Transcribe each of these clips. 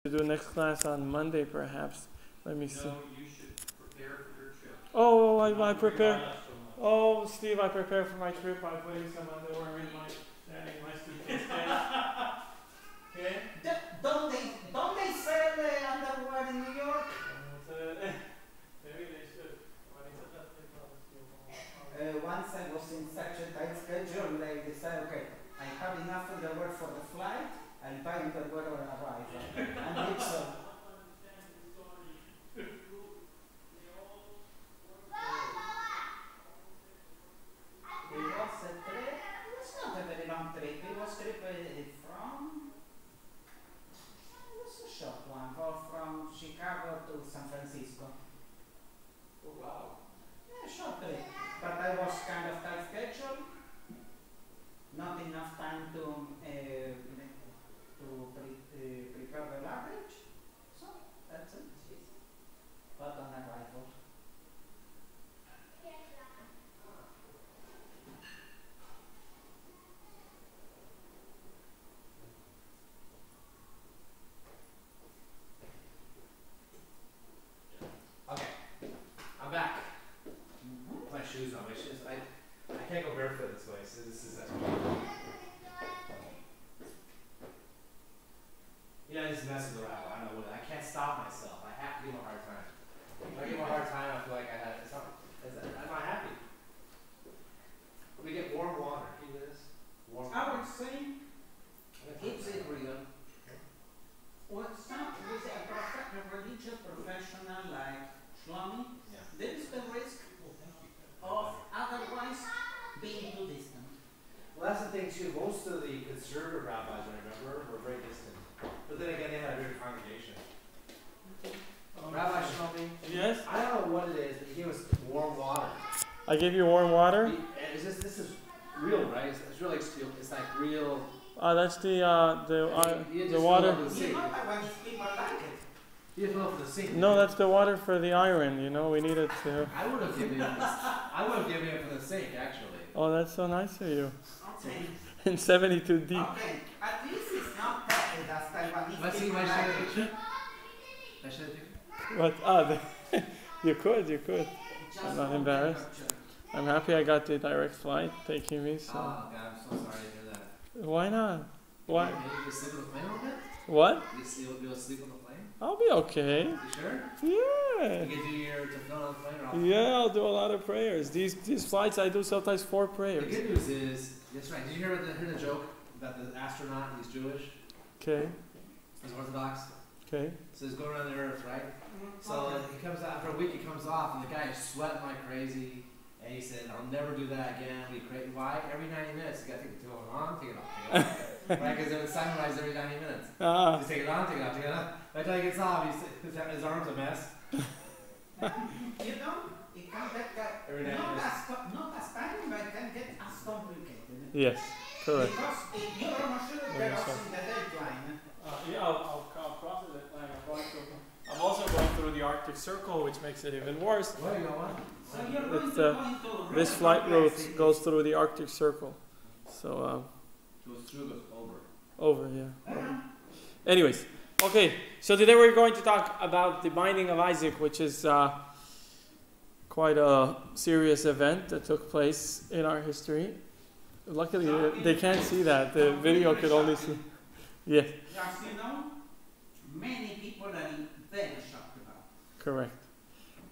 do next class on Monday, perhaps. Let me see. No, you should prepare for your trip. Oh, I prepare. Oh, Steve, I prepare for my trip by putting some underwear in my suitcase. Okay. Don't they sell underwear in New York? Maybe they should. Once I was in such a tight schedule, they decided, okay, I have enough underwear for the flight, I'll buy underwear on arrival. And it's it was a trip. It was not a very long trip. It was a trip from. It was a short one, from Chicago to San Francisco. Oh, wow. Yeah, short trip. But I was kind of tight schedule. Not enough time to prepare the luggage. So that's it. But on arrival. Okay, I'm back. My shoes on. My shoes. I can't go barefoot this way, so this is. Yeah, I just mess with the rattle. I don't know what. I can't stop myself. I have to give him a hard time. If I give him a hard time, I feel like I had. I'm not happy. We get warm water. Can you do this? Warm I water. would say it's a real. What's not with a religious professional like Shlomi, Yeah. there is the risk of otherwise being too distant. Well, that's the thing too. Most of the conservative rabbis, I remember, were very distant. But then again, they had a bigger congregation. Rabbi Shlomi, Yes? I don't know what it is, but he gave us warm water. I gave you warm water? This is real, right? It's real, it's like real. That's the You water. Fill up the You sink. know that when people like it. You fill up the sink. No, that's the water for the iron, you know, we need it to. I would have given it for the sink, actually. Oh, that's so nice of you. Okay. In 72 deep. Okay. At least it's not bad as Taiwanese Let's see, people my like share it. picture. I should have picture. What? You could. Just I'm not one embarrassed. picture. I'm happy I got the direct flight taking me, so. Oh, God, I'm so sorry to hear that. Why not? Why? Maybe you sleep on the plane a little bit? What? You'll be able to sleep on the plane? I'll be okay. You sure? Yeah. You can do your tefillin on the plane or off the plane? Yeah, I'll do a lot of prayers. These flights, I do sometimes 4 The prayers. good news is, that's right. Did you hear the joke about the astronaut? He's Jewish. Okay. He's Orthodox. Okay. So he's going around the Earth, right? So he comes out after a week. He comes off, and the guy is sweating like crazy. And he said, "I'll never do that again." Why? Every 90 minutes, you got to take the tefillin on, take it off, take it off. Right? Because it's sunrise every 90 minutes. Ah. Just take it on, take it off, take it off. By the time he gets off, his arm's a mess. You know, it can get Every 90 minutes. not as tiring, but it can get as complicated. Yes. Correct. Because if you're not sure there was in the deadline. Yeah, I'll cross it. I'm also going through the Arctic Circle, which makes it even worse. Well, you know what? So you're going It's, to go into This really flight route complex goes through the Arctic Circle. So, Goes through, goes over. over, yeah. Over. Anyways, okay, so today we're going to talk about the binding of Isaac, which is quite a serious event that took place in our history. Luckily, they can't see that. The video could only see. Yes, Just you know, many people are very shocked about. correct.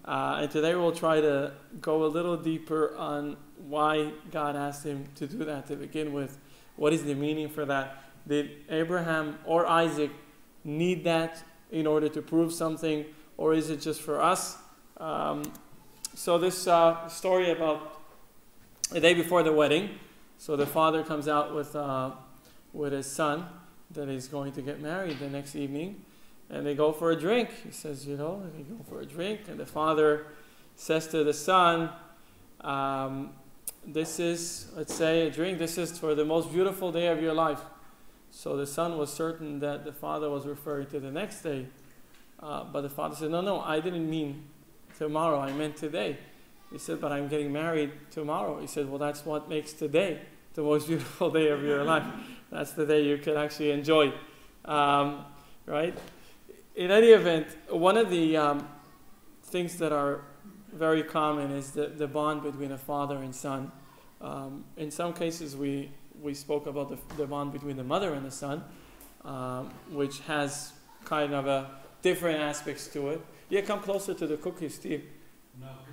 And today we'll try to go a little deeper on why God asked him to do that to begin with. What is the meaning for that? Did Abraham or Isaac need that in order to prove something, or is it just for us? So this story about the day before the wedding. So the father comes out with his son that he's going to get married the next evening. And they go for a drink. He says, they go for a drink. And the father says to the son, this is, let's say, a drink. This is for the most beautiful day of your life. So the son was certain that the father was referring to the next day. But the father said, no, I didn't mean tomorrow. I meant today. He said, but I'm getting married tomorrow. He said, well, that's what makes today the most beautiful day of your life. That's the day you can actually enjoy. Right? in any event, one of the things that are very common is the bond between a father and son. In some cases, we spoke about the bond between the mother and the son, which has kind of a different aspects to it. Yeah, come closer to the cookie, Steve.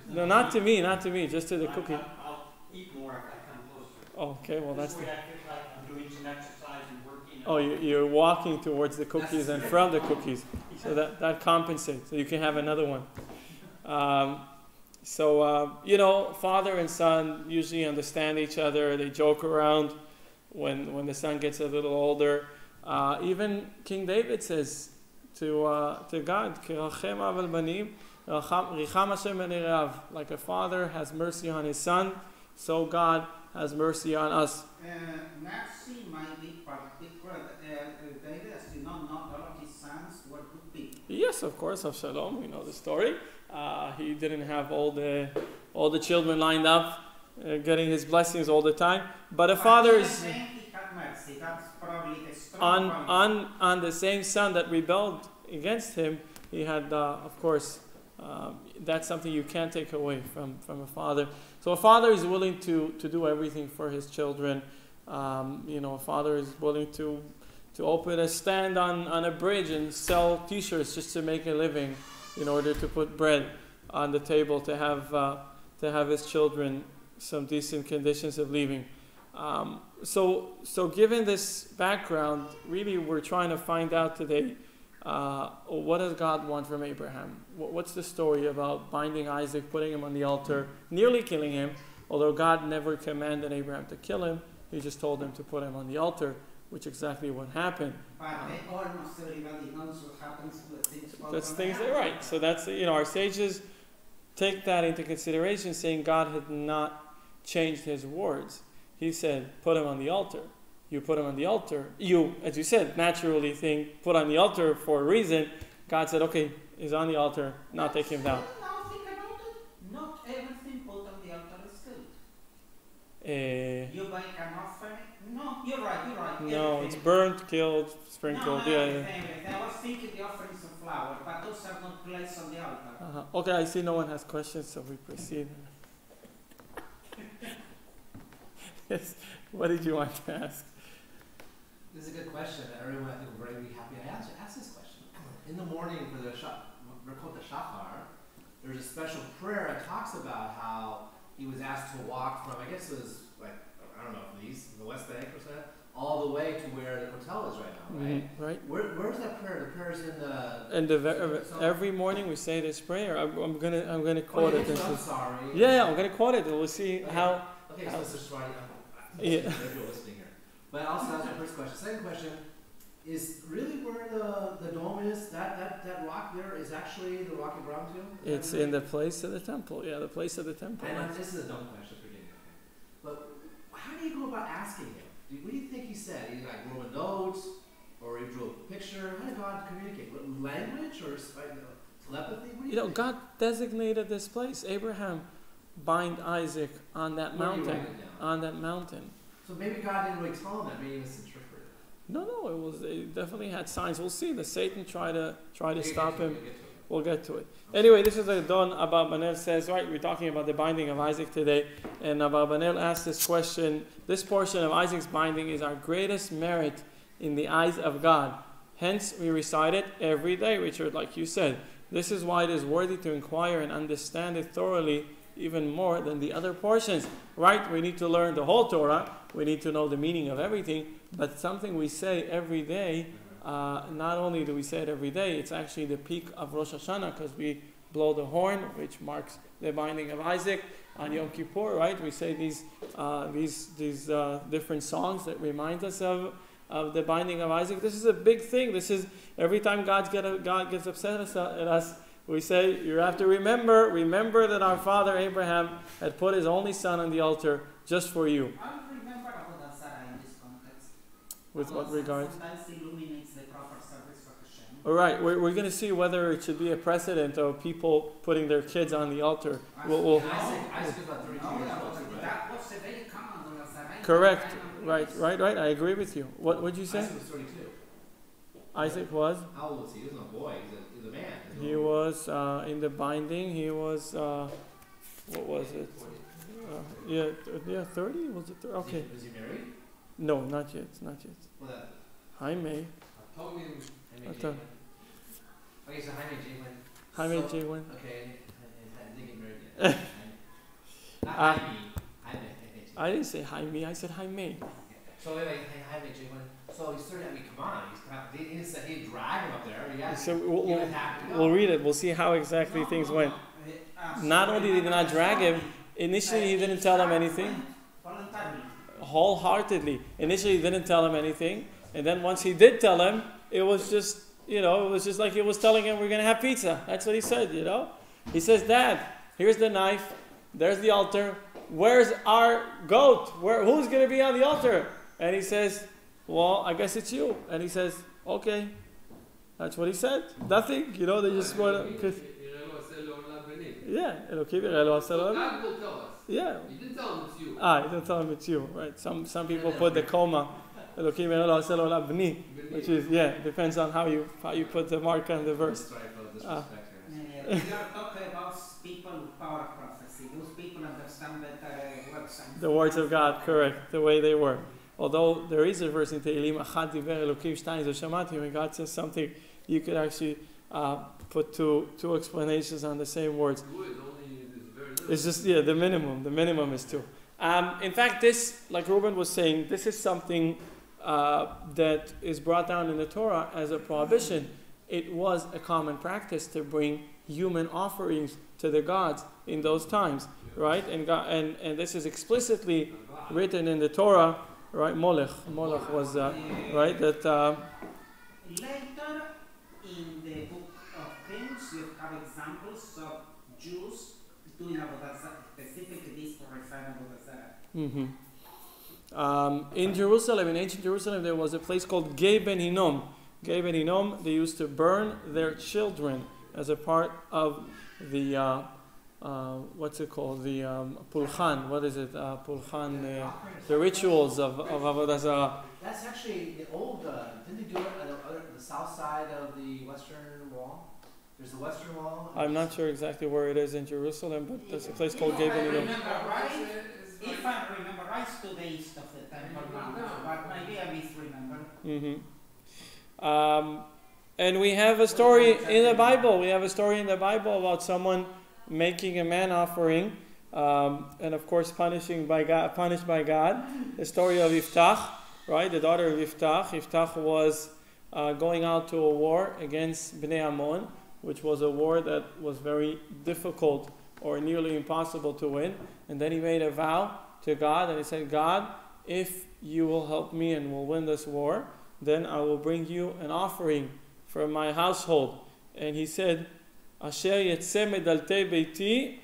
No, not to me, just to the cookie. I'll eat more if I come closer. Okay, well that's I feel like I'm doing some exercise and working. Oh, you're walking towards the cookies and from the cookies. So that compensates. So you can have another one. Father and son usually understand each other. They joke around when the son gets a little older. Even King David says to God, like a father has mercy on his son, so God has mercy on us. Mercy might be particular. David, as you know, not all of his sons were good people. Yes, of course, Avshalom. We know the story. He didn't have all the children lined up, getting his blessings all the time. But a father is he had mercy. That's probably the on the same son that rebelled against him. He had, of course, that's something you can't take away from a father. So a father is willing to do everything for his children. A father is willing to open a stand on a bridge and sell T-shirts just to make a living, in order to put bread on the table, to have his children some decent conditions of living. So given this background, really we're trying to find out today, what does God want from Abraham? What's the story about binding Isaac, putting him on the altar, nearly killing him, although God never commanded Abraham to kill him. He just told him to put him on the altar, which is exactly what happened. But almost everybody knows what happens with things. That's things that are right. So that's, our sages take that into consideration, saying God had not changed his words. He said, put him on the altar. You put him on the altar. You, as you said, naturally think, put on the altar for a reason. God said, okay, he's on the altar, now take him down. Now think about it. Not everything put on the altar is good. You make an offering. No, you're right. No, it's burnt, killed, sprinkled. Everything. I was thinking the offerings of flour, but those are not placed on the altar. Okay, I see no one has questions, so we proceed. Yes, what did you want to ask? This is a good question. Everyone, I think, will very be happy I asked this question. In the morning for the Shachar, there's a special prayer that talks about how he was asked to walk from, I guess it was the West Bank or something, all the way to where the hotel is right now, right? Right. Where's that prayer? The prayer's in the. Every morning we say this prayer. I'm gonna quote it. I'm sorry. Yeah, I'm gonna quote it. We'll see how. Okay, so this is right. Yeah. You're listening here. But also that's my first question. Second question is really where the dome is. That rock there is actually the rock Abraham too. It's in the place of the temple. Yeah, the place of the temple. And this is a dumb question, forgive me. But how do you go about asking him? What do you think he said? He like wrote a note, or he drew a picture? How did God communicate? With language or telepathy? What do you think? God designated this place. Abraham bind Isaac on that mountain. On that mountain. So maybe God didn't really tell him that. Maybe he misinterpreted it. No. It definitely had signs. We'll see. The Satan try to stop him. We'll get to it. Anyway, this is a Don Abba Banel says, right, we're talking about the binding of Isaac today. And Abba Banel asked this question, this portion of Isaac's binding is our greatest merit in the eyes of God. Hence, we recite it every day, Richard, like you said. This is why it is worthy to inquire and understand it thoroughly, even more than the other portions. Right? We need to learn the whole Torah. We need to know the meaning of everything. But something we say every day, not only do we say it every day, it's actually the peak of Rosh Hashanah, because we blow the horn, which marks the binding of Isaac. On Yom Kippur, right? We say these different songs that remind us of the binding of Isaac. This is a big thing. This is every time God gets upset at us, we say, you have to remember that our father Abraham had put his only son on the altar just for you. I remember Avodah Zarah in this context. With what regard? Sometimes illuminates the proper service for Hashem. All right, we're going to see whether it should be a precedent of people putting their kids on the altar. Isaac is about 32 years old. That was a very common Avodah Zarah. Correct. Right. I agree with you. What would you say? Isaac was 32. Isaac was? How old was he? He wasn't a boy. He was a man. He was in the binding. He was what was it? 30. Was it 30? Okay. Was he married? No, not yet. Not yet. Well, that. Jaime. Jaime Okay, so Jaime Jaywin. Jaime Jaywin. Okay, I didn't get married yet. Not Jaime. I didn't say Jaime. I said Jaime. So anyway, Jaime Jaywin. So he's 30. I mean, come on. He didn't say he'd drag him up there. Yeah. So we'll read it. We'll see how exactly things went. Not only did he not drag him, initially he didn't tell him anything. Wholeheartedly. Initially he didn't tell him anything. And then once he did tell him, it was just, it was just like he was telling him, we're going to have pizza. That's what he said, He says, Dad, here's the knife. There's the altar. Where's our goat? Who's going to be on the altar? And he says, well, I guess it's you. And he says, okay. That's what he said. Nothing. They just want to... Yeah. God will tell us. Yeah. He didn't tell him it's you. He didn't tell him it's you. Right. Some people put the comma. Which is, depends on how you put the mark on the verse. We are talking about people with power of prophecy. Those people understand better words. The words of God, correct, the way they were. Although there is a verse in Tehillim, Achad diver Elokim shtayim zeshamati, when God says something, you could actually put two explanations on the same words. It's just, the minimum. The minimum is 2. In fact, this, like Reuben was saying, this is something that is brought down in the Torah as a prohibition. It was a common practice to bring human offerings to the gods in those times, right? And this is explicitly written in the Torah, right? Molech was right that. Later in the book of Kings, you have examples of Jews doing avodah zarah, specifically this for refining avodah zarah. In Jerusalem, in ancient Jerusalem, there was a place called Gei Ben Hinnom. Gei Ben Hinnom, they used to burn their children as a part of the, what's it called? The pulchan. What is it? Pulchan, the rituals of Avodah Zarah. That's actually the old, didn't they do it on the south side of the western wall? There's the western wall. I'm not sure exactly where it is in Jerusalem, but there's a place called Gei Ben Hinnom. If I remember right, it's to the east of the Temple Mount, but maybe I misremember. And we have a story in the Bible. We have a story in the Bible about someone making a man offering, and of course punished by God. The story of Yiftach, right? The daughter of Yiftach. Yiftach was going out to a war against Bnei Ammon, which was a war that was very difficult or nearly impossible to win. And then he made a vow to God, and he said, God, if you will help me and will win this war, then I will bring you an offering from my household. And he said, Asher yetzeh medaltei beiti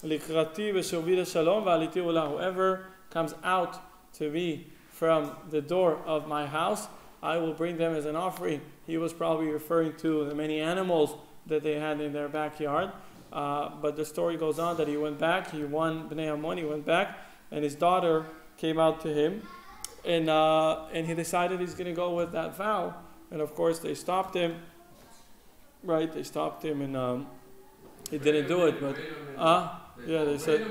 likrati v'shovi l'shalom v'aliti ulah. Whoever comes out to me from the door of my house, I will bring them as an offering. He was probably referring to the many animals that they had in their backyard. But the story goes on that he went back, he won Bnei Ammon, he went back, and his daughter came out to him, and he decided he's going to go with that vow. And of course they stopped him, right? They stopped him, and he didn't do it. But they said,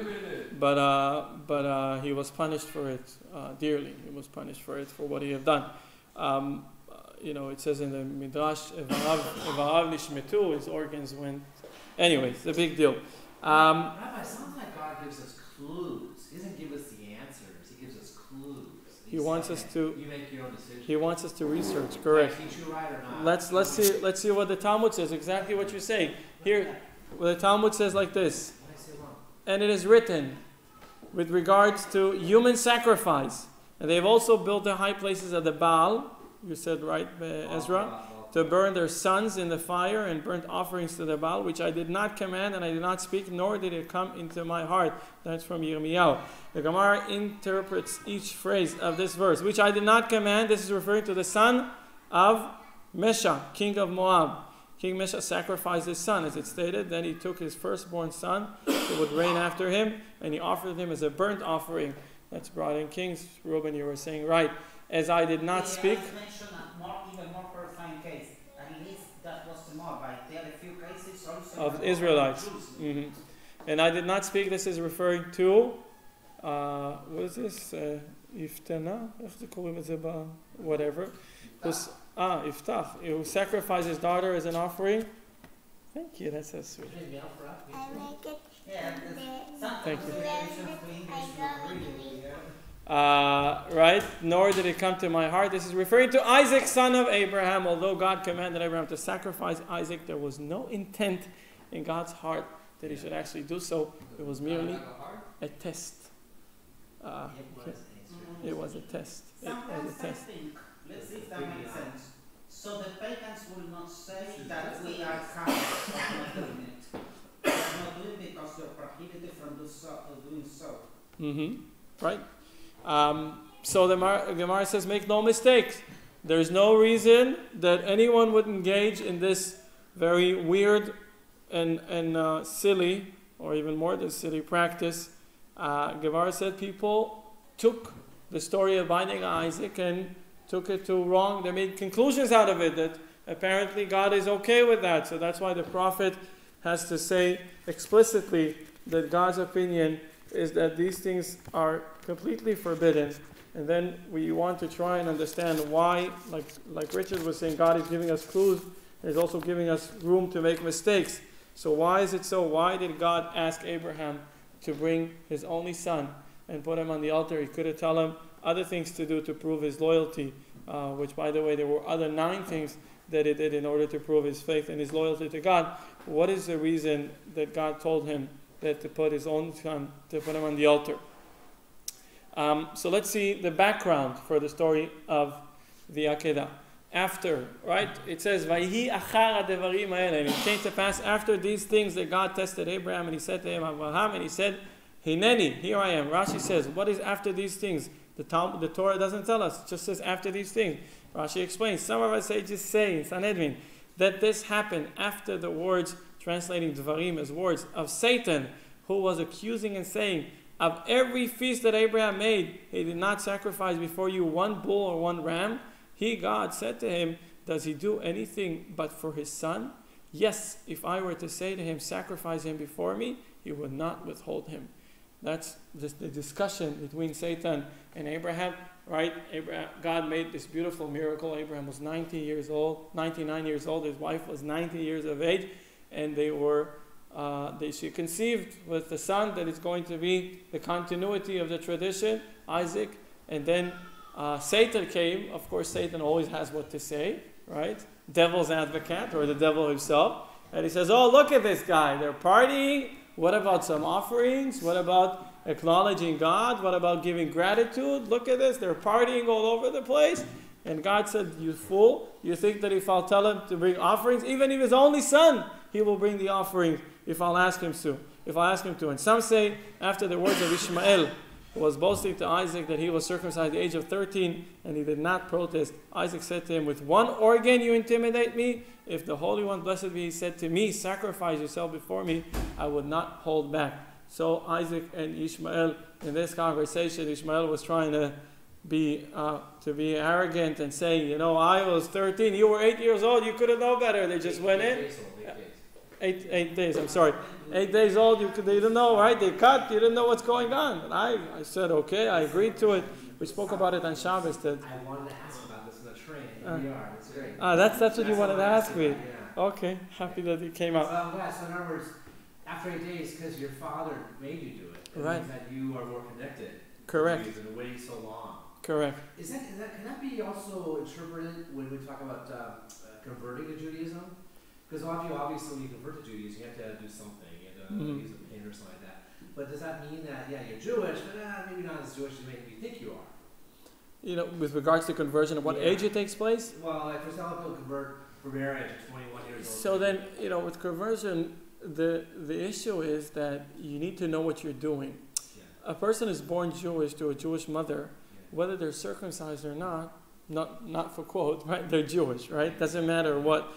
but he was punished for it dearly. He was punished for it for what he had done. It says in the Midrash, Evarav nishmetu, his organs went. Anyway, it's a big deal. Rabbi, sounds like God gives us clues. He doesn't give us the answers. He gives us clues. He wants us to. You make your own decision. He wants us to research. Correct. Teach you right or not. Let's see what the Talmud says. Exactly what you're saying. Here, well, the Talmud says like this. And it is written, with regards to human sacrifice, and they've also built the high places of the Baal. You said right, Ezra. To burn their sons in the fire and burnt offerings to the Baal, which I did not command and I did not speak, nor did it come into my heart. That's from Yirmiyahu. The Gemara interprets each phrase of this verse, which I did not command. This is referring to the son of Mesha, king of Moab. King Mesha sacrificed his son, as it stated. Then he took his firstborn son, who would reign after him, and he offered him as a burnt offering. That's brought in Kings. Reuben, you were saying right. As I did not speak. Mention even more clarifying case. there are a few cases also of Israelites. Jews. And I did not speak, this is referring to, what is this? Iftana? Whatever. Iftach. Who sacrificed his daughter as an offering. Thank you, that's so sweet. I like it. Yeah, Thank you. I Right? Nor did it come to my heart. This is referring to Isaac, son of Abraham. Although God commanded Abraham to sacrifice Isaac, there was no intent in God's heart that he should actually do so. It was merely a test. It was a test. It was sometimes a test. I think, let's see if that makes sense. So the pagans will not say that we are cowards of not doing it. They are not doing it because they're prohibited from doing so. Right? So the Gemara says, make no mistakes. There's no reason that anyone would engage in this very weird and silly, or even more than silly practice. Gemara said people took the story of binding Isaac and took it to wrong. They made conclusions out of it that apparently God is okay with that. So that's why the prophet has to say explicitly that God's opinion is that these things are completely forbidden. And then we want to try and understand why, like Richard was saying, God is giving us clues. He's also giving us room to make mistakes. So why is it so? Why did God ask Abraham to bring his only son and put him on the altar? He could have told him other things to do to prove his loyalty, which, by the way, there were other 9 things that he did in order to prove his faith and his loyalty to God. What is the reason that God told him that to put his own son, to put him on the altar? So let's see the background for the story of the Akedah. After, right? It says, "Vayhi achara devarim ha'ele." And it came to pass after these things that God tested Abraham, and He said to him, Abraham, and He said, "Hineni, here I am." Rashi says, what is after these things? The Torah doesn't tell us. It just says after these things. Rashi explains. Some of our sages say in Sanhedrin that this happened after the words, translating Dvarim as words, of Satan, who was accusing and saying, of every feast that Abraham made, he did not sacrifice before you one bull or one ram. He, God, said to him, does he do anything but for his son? Yes, if I were to say to him, sacrifice him before me, he would not withhold him. That's just the discussion between Satan and Abraham, right? God made this beautiful miracle. Abraham was 99 years old. His wife was 90 years of age. And she conceived with the son that is going to be the continuity of the tradition, Isaac. And then Satan came. Of course, Satan always has what to say, right? Devil's advocate, or the devil himself. And he says, oh, look at this guy. They're partying. What about some offerings? What about acknowledging God? What about giving gratitude? Look at this. They're partying all over the place. And God said, you fool. You think that if I'll tell him to bring offerings, even if his only son, he will bring the offering if I'll ask him to. And some say, after the words of Ishmael, who was boasting to Isaac that he was circumcised at the age of 13, and he did not protest, Isaac said to him, with one organ you intimidate me? If the Holy One, blessed be He, said to me, sacrifice yourself before me, I would not hold back. So Isaac and Ishmael, in this conversation, Ishmael was trying to be arrogant and saying, I was 13, you were 8 years old, you could have known better. They just went in. 8 days, I'm sorry. 8 days old, they didn't know, right? They cut, you didn't know what's going on. And I said, okay, I agreed to it. We spoke about it on Shabbos. I wanted to ask about this in the train. Here we are. It's great. That's what you wanted to ask me. Yeah. Okay, happy that it came up. So in other words, after 8 days, because your father made you do it, it Right. means that you are more connected. Correct. You've been waiting so long. Correct. Can that be also interpreted when we talk about converting to Judaism? Because a lot of you, obviously, when you convert to Judaism, you have to do something. You have to use a pain or something like that. But does that mean that, you're Jewish, but maybe not as Jewish as maybe you think you are? With regards to conversion, at what age it takes place? Well, like for example, people convert for marriage at 21 years old. So then, with conversion, the issue is that you need to know what you're doing. Yeah. A person is born Jewish to a Jewish mother, whether they're circumcised or not for quote, right? They're Jewish, right? Doesn't matter what.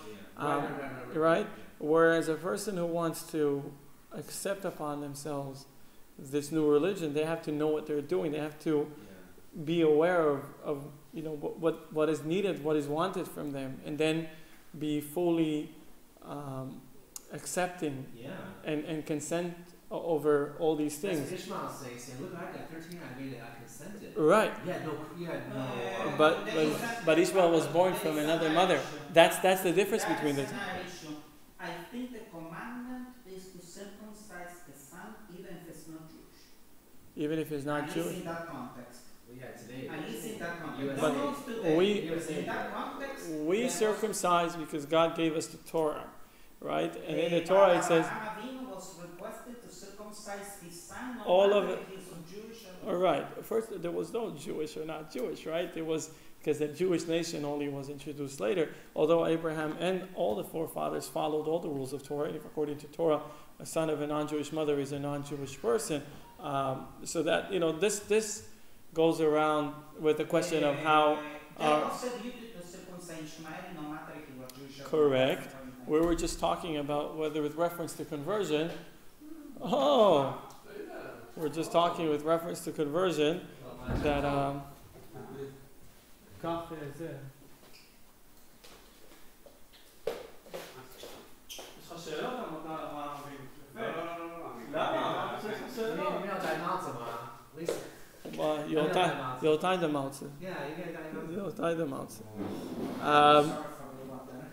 Right? Whereas a person who wants to accept upon themselves this new religion, they have to know what they're doing. They have to be aware of what is needed, what is wanted from them, and then be fully accepting Yeah. and consent over all these That's things. what Ishmael saying, look, I got 13, I made it, I consented. Right. No. But Ishmael was born from another mother. That's the difference between the two. Issue. I think the commandment is to circumcise the son even if it's not Jewish. Even if it's not At least Jewish. in that context. Well, yeah, today. At least in that context. USA. Not those today. We- In that context, We there was- circumcise because God gave us the Torah, right? And in the Torah it says, Abraham was requested to circumcise his son, no all matter of it- if he's Jewish or all right, first there was no Jewish or not Jewish, right? It was because the Jewish nation only was introduced later. Although Abraham and all the forefathers followed all the rules of Torah, and if according to Torah, a son of a non-Jewish mother is a non-Jewish person. So that this goes around with the question of how. God said you to circumcise Ishmael, no matter if he was Jewish or Correct. not. We were just talking about whether with reference to conversion. Oh, we're just talking with reference to conversion that יש לך שאלות? מה אומרים? well, you'll tie them out. Yeah, you get that. You'll tie them out. Sorry for what then.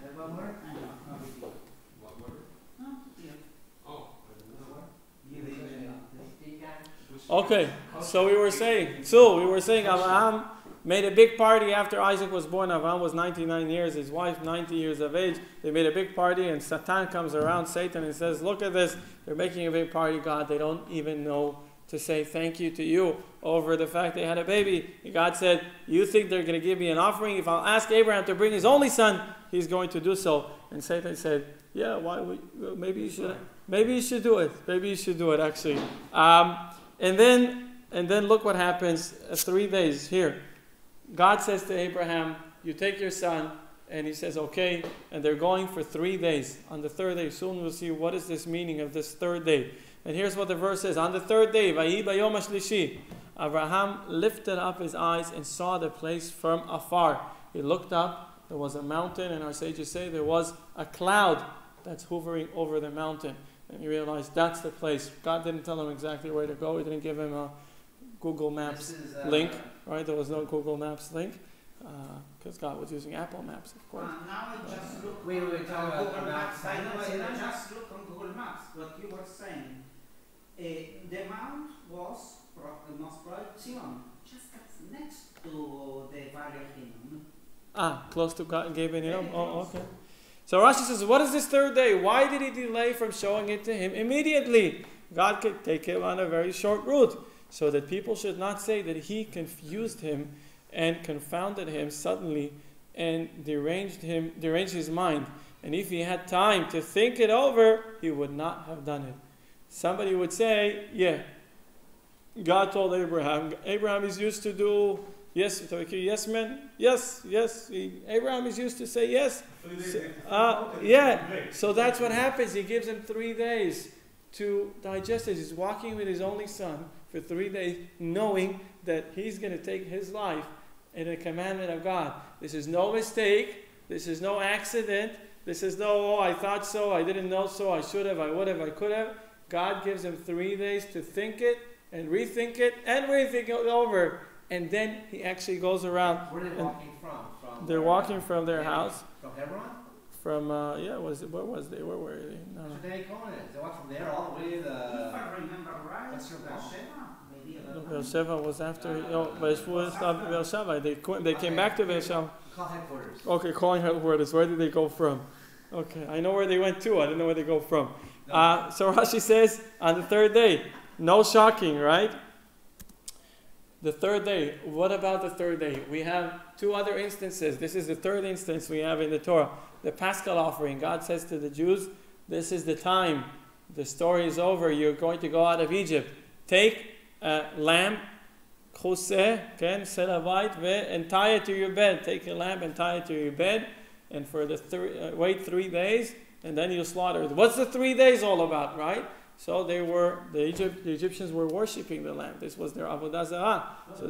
And one more? I know, no big deal. No, deal. Okay, so we were saying Abraham made a big party after Isaac was born. Abraham was 99 years, his wife 90 years of age. They made a big party, and Satan comes around, Satan, and says, look at this, they're making a big party, God, they don't even know to say thank you to you over the fact they had a baby. And God said, you think they're going to give me an offering? If I'll ask Abraham to bring his only son, he's going to do so. And Satan said, yeah, maybe you should do it. Maybe you should do it, actually. And then look what happens 3 days here. God says to Abraham, you take your son, and he says, okay, and they're going for 3 days. On the third day, soon we'll see what is this meaning of this third day. And here's what the verse says. On the third day, Vayi bayom hashlishi, Abraham lifted up his eyes and saw the place from afar. He looked up, there was a mountain, and our sages say there was a cloud that's hovering over the mountain. And he realized that's the place. God didn't tell him exactly where to go. He didn't give him a Google Maps link, right? There was no Google Maps link because God was using Apple Maps, of course. Now I just look Wait, on talking about Google maps. Maps. I just look on Google Maps. What you were saying. The mount was most probably Zion, just next to the Valley of Hinnom. Close to God gave it him. Oh, okay. So Rashi says, what is this third day? Why did he delay from showing it to him immediately? God could take him on a very short route, so that people should not say that he confused him and confounded him suddenly and deranged his mind. And if he had time to think it over, he would not have done it. Somebody would say, yeah, God told Abraham is used to do yes men. Yes. Abraham is used to say yes. So that's what happens. He gives him 3 days to digest it. He's walking with his only son for 3 days, knowing that he's going to take his life in a commandment of God. This is no mistake. This is no accident. This is no, I thought so, I didn't know so, I should have, I would have, I could have. God gives him 3 days to think it and rethink it it over. And then he actually goes around. Where are they walking from? They're walking from their house. From Hebron? From, where were they? No. What should they call it? They walk from there all the way to If I remember right, What's your wall? Beersheba, maybe a little. Beersheba was after, Beersheba. They came back to Beersheba. Call headquarters. Okay, calling headquarters. Where did they go from? Okay, I know where they went to. I don't know where they go from. So Rashi says, on the third day, no shocking, right? The third day. What about the third day? We have 2 other instances. This is the third instance we have in the Torah. The Paschal offering. God says to the Jews, this is the time. The story is over. You're going to go out of Egypt. Take a lamb, and tie it to your bed. Take a lamb and tie it to your bed. And for the wait 3 days, and then you'll slaughter it. What's the 3 days all about, right? So the Egyptians were worshipping the lamb. This was their avodah zarah. So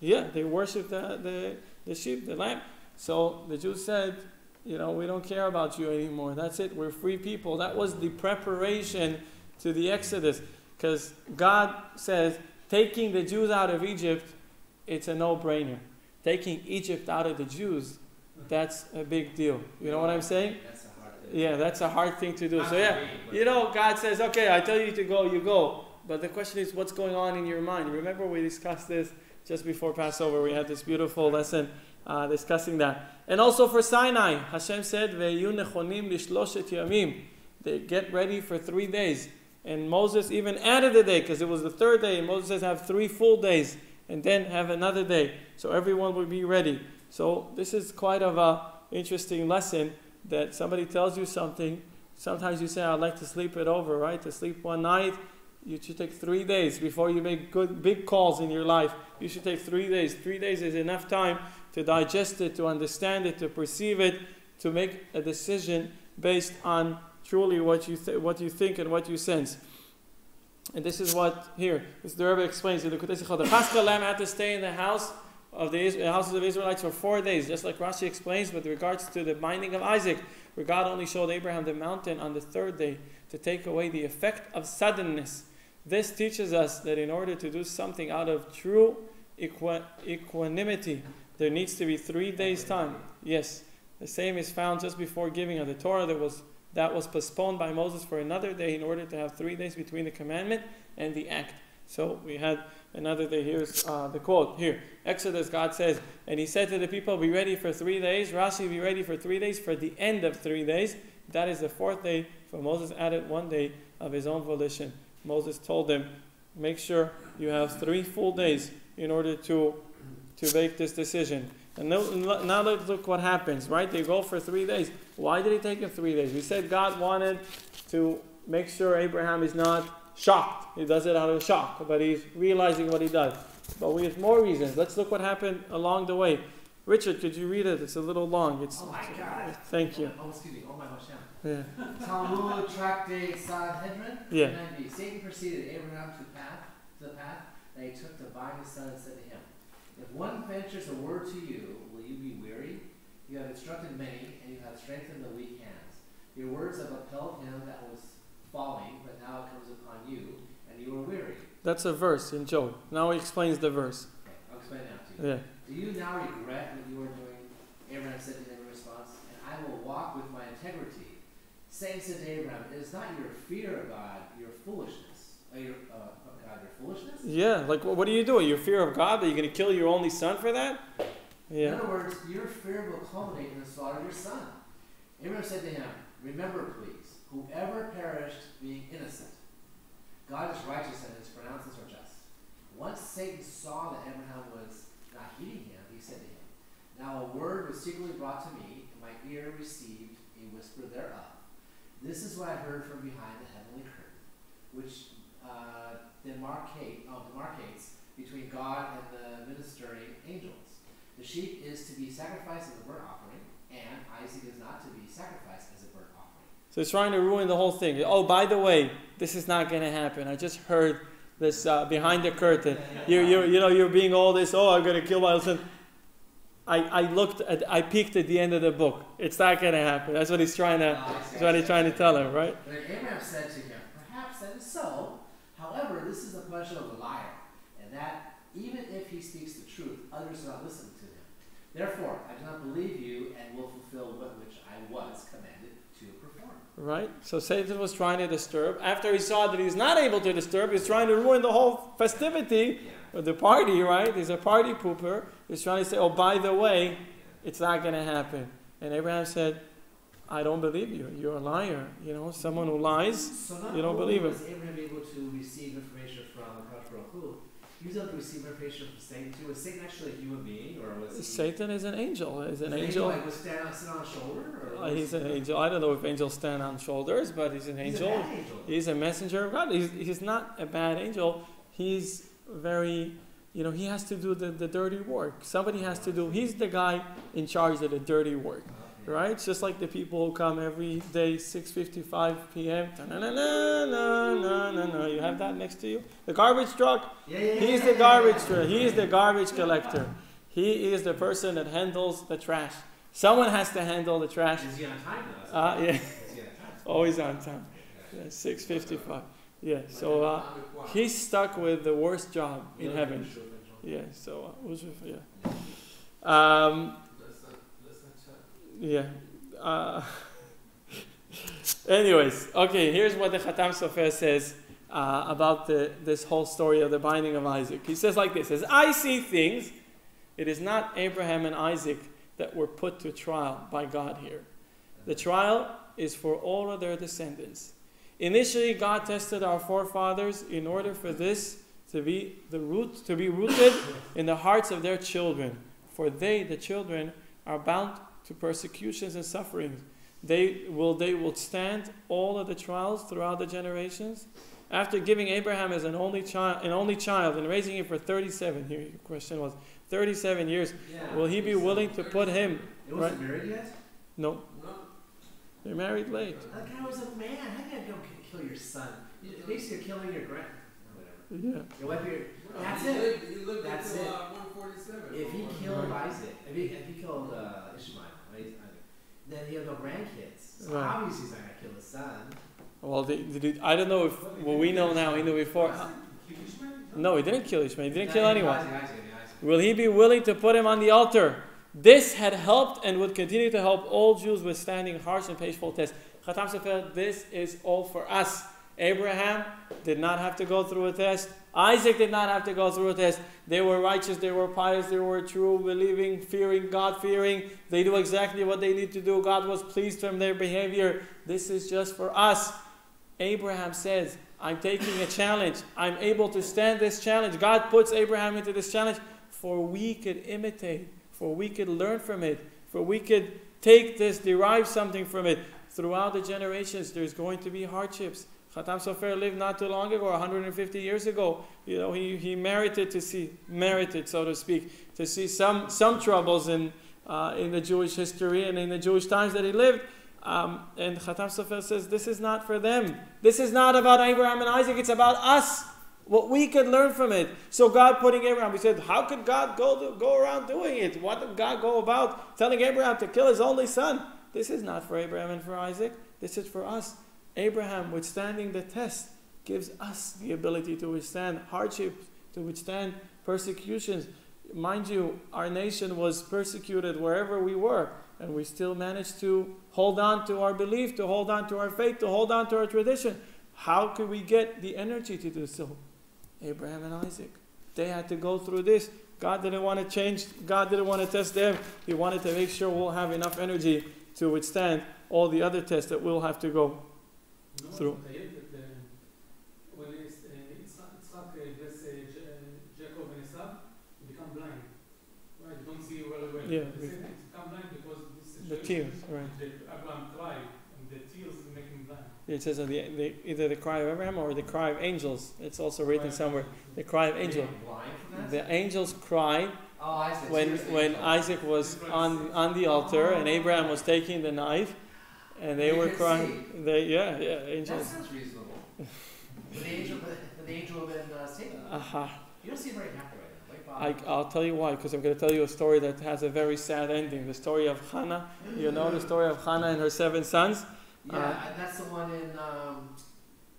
they worshipped the sheep, the lamb. So the Jews said, we don't care about you anymore. That's it. We're free people. That was the preparation to the Exodus. Because God says, taking the Jews out of Egypt, it's a no-brainer. Taking Egypt out of the Jews, that's a big deal. You know what I'm saying? That's a hard thing. Yeah, that's a hard thing to do. So God says, okay, I tell you to go, you go. But the question is, what's going on in your mind? Remember we discussed this just before Passover. We had this beautiful lesson discussing that. And also for Sinai, Hashem said, "Ve'yu nechonim lishloshet yamim." They get ready for 3 days. And Moses even added a day because it was the third day. And Moses says, have 3 full days and then have another day. So everyone will be ready. So this is quite of an interesting lesson that somebody tells you something. Sometimes you say, I'd like to sleep it over, right? To sleep one night. You should take 3 days before you make big calls in your life. You should take 3 days. 3 days is enough time to digest it, to understand it, to perceive it, to make a decision based on truly what you think and what you sense. And this is what here, this the Rebbe explains in the Kutei Sichot. The Paschal lamb had to stay in the house of the houses of Israelites for 4 days, just like Rashi explains with regards to the binding of Isaac, where God only showed Abraham the mountain on the 3rd day to take away the effect of suddenness. This teaches us that in order to do something out of true equanimity, there needs to be 3 days' time. Yes, the same is found just before giving of the Torah. That was postponed by Moses for another day in order to have 3 days between the commandment and the act. So we had another day. Here's the quote here. Exodus, God says, and he said to the people, be ready for 3 days. Rashi, be ready for 3 days for the end of 3 days. That is the 4th day, for Moses added 1 day of his own volition. Moses told them, make sure you have 3 full days in order to make this decision. And now let's look what happens, right? They go for 3 days. Why did it take him 3 days? We said God wanted to make sure Abraham is not shocked. He does it out of shock, but he's realizing what he does. But we have more reasons. Let's look what happened along the way. Richard, could you read it? It's a little long. Oh my God. Thank you. Oh, excuse me. Oh my Hashem. Yeah. Talmud Tractate Sanhedrin. Yeah. 90. Satan preceded Abraham to the path that he took to bind his son and said to him, if one ventures a word to you, will you be weary? You have instructed many, and you have strengthened the weak hands. Your words have upheld him that was falling, but now it comes upon you, and you are weary. That's a verse in Job. Now he explains the verse. Okay, I'll explain that to you. Yeah. Do you now regret what you are doing? Abraham said to him in response, and I will walk with my integrity. Satan said to Abraham, it is not your fear of God, your foolishness. Your foolishness? Yeah, like what are you doing? Your fear of God, that you're going to kill your only son for that? Yeah. In other words, your fear will culminate in the slaughter of your son. Abraham said to him, remember please, whoever perished being innocent. God is righteous and his pronounces are just. Once Satan saw that Abraham was not heeding him, he said to him, now a word was secretly brought to me, and my ear received a whisper thereof. This is what I heard from behind the heavenly curtain, which demarcates between God and the ministering angels. The sheep is to be sacrificed as a burnt offering, and Isaac is not to be sacrificed as a burnt offering. So he's trying to ruin the whole thing. Oh, by the way, this is not going to happen. I just heard this behind the curtain. You're being all this. Oh, I'm going to kill my son. I peeked at the end of the book. It's not going to happen. That's what he's trying to. That's what he's trying to tell him, right? But Abraham said to him, perhaps that is so. However, this is the pleasure of the liar, and that even if he speaks the truth, others will not listen to him. Therefore, I do not believe you, and will fulfill that which I was commanded to perform. Right? So Satan was trying to disturb. After he saw that he's not able to disturb, he's trying to ruin the whole festivity of the party, right? He's a party pooper. He's trying to say, oh, by the way, it's not going to happen. And Abraham said, I don't believe you. You're a liar. Someone who lies, you don't believe him. Was Abraham able to receive information from Akash Baruch Hu? He was able to receive information from Satan too. Was Satan actually a human being, or was Satan is an angel. Is an angel? Like was sit on a shoulder? Or he's an angel. I don't know if angels stand on shoulders, but he's an angel. He's a messenger of God. He's not a bad angel. He's very, he has to do the dirty work. Somebody has to do. He's the guy in charge of the dirty work. Right? It's just like the people who come every day, 6:55 p.m. You have that next to you? The garbage truck? He's the garbage truck. He is the garbage collector. He is the person that handles the trash. Someone has to handle the trash. Is he on time though? Yeah, Is he on time? always on time. Yeah, 6:55. Yeah, so he's stuck with the worst job in heaven. Yeah, so yeah. Yeah. Anyways, okay, here's what the Khatam Sofer says about this whole story of the binding of Isaac. He says like this, says, I see things. It is not Abraham and Isaac that were put to trial by God here. The trial is for all of their descendants. Initially, God tested our forefathers in order for this to be rooted in the hearts of their children. For they, the children, are bound to persecutions and sufferings. They will stand all of the trials throughout the generations. After giving Abraham as an only child and raising him for 37, here your question was 37 years, will he be willing to put him? It wasn't married yet? No. They're married late. That guy was a man. How can you go kill your son? Basically, you're killing your grand. Whatever. Yeah. Your wife, that's He it. lived That's until, it. 147. If he killed Isaac, if he killed Ishmael, right, then he had no grandkids. So Right. obviously he's not going to kill his son. Well, I don't know if what we know now, he knew before. No, he didn't kill Ishmael. He didn't kill anyone. Isaac. Will he be willing to put him on the altar? This had helped and would continue to help all Jews withstanding harsh and painful tests. Khatam Sofer, this is all for us. Abraham did not have to go through a test. Isaac did not have to go through a test. They were righteous, they were pious, they were true, believing, fearing, God-fearing. They do exactly what they need to do. God was pleased from their behavior. This is just for us. Abraham says, I'm taking a challenge. I'm able to stand this challenge. God puts Abraham into this challenge for we could imitate, for we could learn from it, for we could take this, derive something from it. Throughout the generations, there's going to be hardships. Khatam Sofer lived not too long ago, 150 years ago. You know, he merited, so to speak, to see some troubles in the Jewish history and in the Jewish times that he lived. And Khatam Sofer says, this is not for them. This is not about Abraham and Isaac. It's about us. What we could learn from it. So God putting Abraham, we said, how could God go around doing it? What did God go about telling Abraham to kill his only son? This is not for Abraham and for Isaac. This is for us. Abraham, withstanding the test, gives us the ability to withstand hardships, to withstand persecutions. Mind you, our nation was persecuted wherever we were, and we still managed to hold on to our belief, to hold on to our faith, to hold on to our tradition. How could we get the energy to do so? Abraham and Isaac. They had to go through this. God didn't want to change. God didn't want to test them. He wanted to make sure we'll have enough energy to withstand all the other tests that we'll have to go through. When it's like this Jacob and Esau become blind. Right? You don't see well. Yeah. They become blind because this The tears, right. Abraham cried, and the tears make him blind. It says either the cry of Abraham or the cry of angels. It's also written somewhere. The cry of angel. The angels cried when Isaac was on the altar and Abraham was taking the knife, and they were crying. Angels. That sounds reasonable. But the angel of Satan. You don't seem very happy right now. I'll tell you why, because I'm going to tell you a story that has a very sad ending. The story of Hannah. You know the story of Hannah and her 7 sons? Yeah, that's the one in,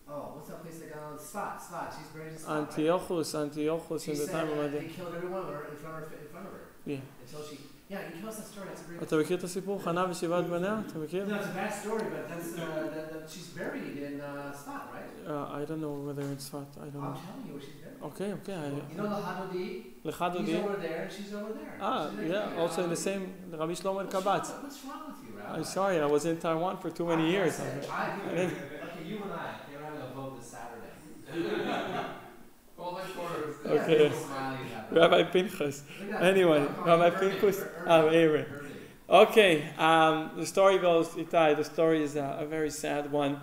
what's that place they got on? Spot. She's buried in Spot. Antiochus, She in the time of my they day. killed every one of her in front of her. Yeah. Until she, you tell us that story, that's a great אתה מכיר את הסיפור? חנה ושבעת בניה? אתה מכיר? No, it's a bad story, but that's, she's buried in Spot, right? I don't know whether it's Tzfat. I don't I'm know. telling you where she's buried. Okay. You know Lechadodi? Lechadodi? He's over there, and she's over there. Yeah, also in the same, Rabbi Shlomo Kabatz. What's wrong with you, Rabbi? I'm sorry, I was in Taiwan for too many years. Okay, you and I, you're having a vote this Saturday. Okay. Rabbi Pinchas. Anyway, Rabbi Pinchas. Aaron. Okay, the story goes, Itai, the story is a very sad one.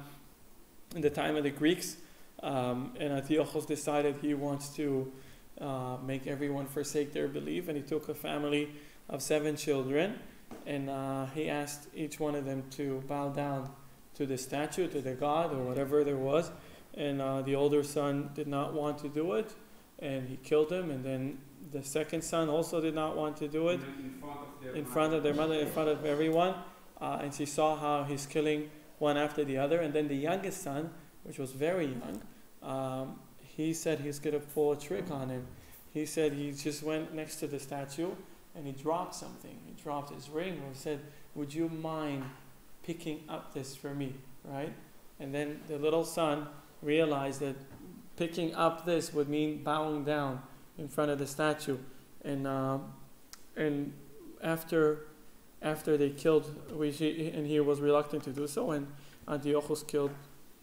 In the time of the Greeks, and Antiochus decided he wants to make everyone forsake their belief, and he took a family of 7 children, and he asked each one of them to bow down to the statue, to the god, or whatever there was, and the older son did not want to do it, and he killed him, and then The second son also did not want to do it In front of their mother, in front of everyone. And she saw how he's killing one after the other. And then the youngest son, which was very young, he said he's going to pull a trick on him. He said he just went next to the statue and he dropped something. He dropped his ring and said, "Would you mind picking up this for me?" Right? And then the little son realized that picking up this would mean bowing down in front of the statue. And after they killed, and he was reluctant to do so, and Antiochus killed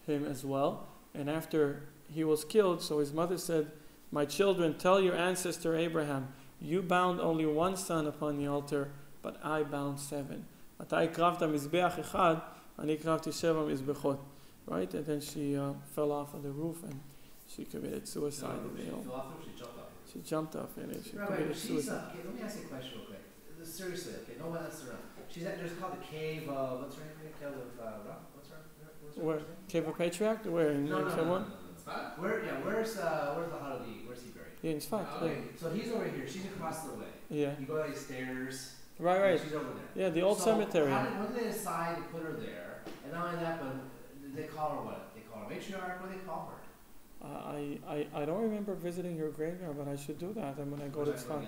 him as well. And after he was killed, so his mother said, "My children, tell your ancestor Abraham, you bound only one son upon the altar, but I bound 7. Right? And then she fell off of the roof and she committed suicide. She jumped off and she committed suicide. Okay, let me ask you a question real quick. Seriously, okay, no one else around. There's called the cave of, what's her name? Cave of, Where? Cave of Patriarch? Where? In someone? Where's the Haradi? Where's he buried? Yeah, in Sfat. Okay, so he's over here. She's across the way. Yeah. You go down these stairs. Right. She's over there. Yeah, the old cemetery. When did they decide to put her there? And not only that, but they call her what? They call her matriarch? What do they call her? I don't remember visiting her graveyard, but I should do that. And when I go to Sfat.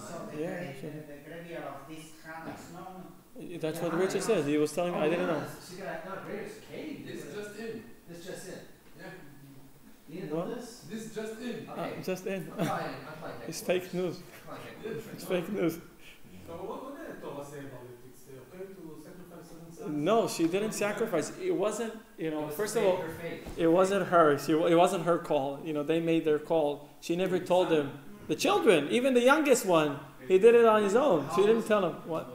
So the graveyard of this Hannah is known. That's what Richard says. He was telling me. I didn't know. She got not graveyard, it's a cave. This just in. This just in. Yeah. You didn't know this? This just in. Okay. Just in. I'm fine It's fake news. It's fake news. So what did the Torah say about it? It's okay to sacrifice certain sons? No, she didn't sacrifice. It wasn't, first of all, her faith. it wasn't her. It wasn't her call. They made their call. She never told them. The children, even the youngest one, he did it on his own. She didn't tell him. What?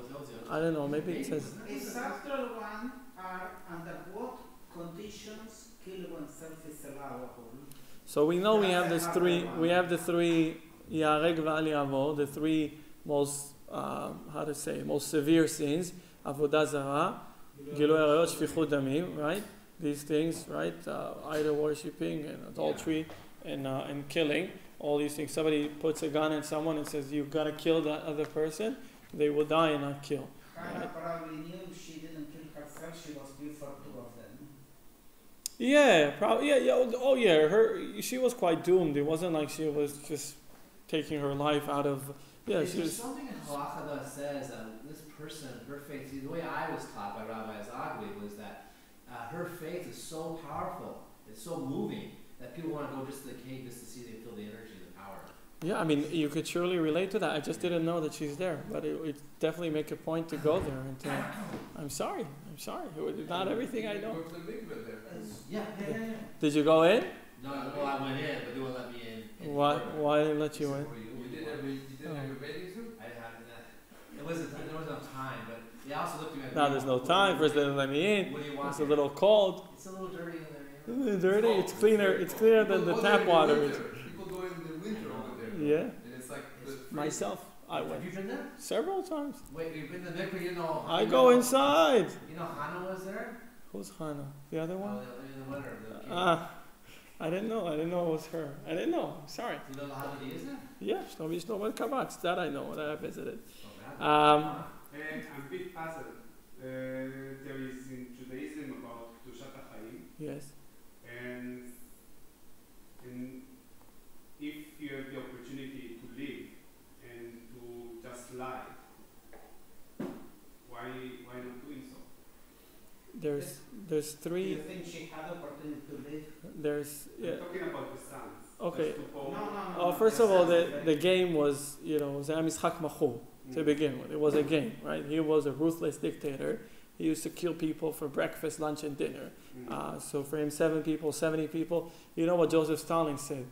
I don't know. Maybe it says. Is after one are under what conditions kill oneself is allowable? So we know we have the three Yareg V'al Yavo, the three most, most severe sins, Avodah Zarah, Gilui Arayot, Shfichut Damim, right? These things, right? Idol worshipping and adultery and killing, all these things. Somebody puts a gun at someone and says, "You've got to kill that other person," they will die and not kill. Hannah probably knew she didn't kill herself, she was before 2 of them. Yeah, probably. Yeah. Oh, yeah. She was quite doomed. It wasn't like she was just taking her life out of. Yeah, Is she there was. something in Halacha that says this person, her faith, see, the way I was taught by Rabbi Azagli was that her faith is so powerful, it's so moving, that people want to go just to the cave just to see they feel the energy, the power. Yeah, I mean, you could surely relate to that. I just didn't know that she's there, but it definitely make a point to go there and to. I'm sorry. Not everything I know. Go to the mikveh there. Yeah. Did you go in? No, I went in, but they wouldn't let me in. Why didn't let you in? You didn't have your bathing suit? I didn't have that. There wasn't enough time, but they also looked at me. Now there's no time. First they didn't let me in. What do you want? It's a little cold. It's a little dirty in there. Dirty. It's cleaner. It's cleaner than the tap water. People go in the winter over there. Yeah. And it's like Myself, I went Have you been there? several times. Wait, you've been to the mikveh, you know. I go inside. You know Hannah was there? Who's Hannah? The other one? In the winter. I didn't know. It was her. I didn't know. I'm sorry. You know the Haggadah, isn't it? Yeah, Shlomi Shlomo Kabatz. That I know. That I visited. I'm a bit puzzled. There is in Judaism about Kedushat HaChaim, Yes. and if you have the opportunity to live and to just lie, why not doing so? There's Do you three. think she had opportunity to live? There's I'm talking about the sons. Okay. Just to No, hold- Oh, first of all, the game was, it was a Mishak Machu to begin with. It was a game, right? He was a ruthless dictator. He used to kill people for breakfast, lunch, and dinner. So for him, 7 people, 70 people. You know what Joseph Stalin said?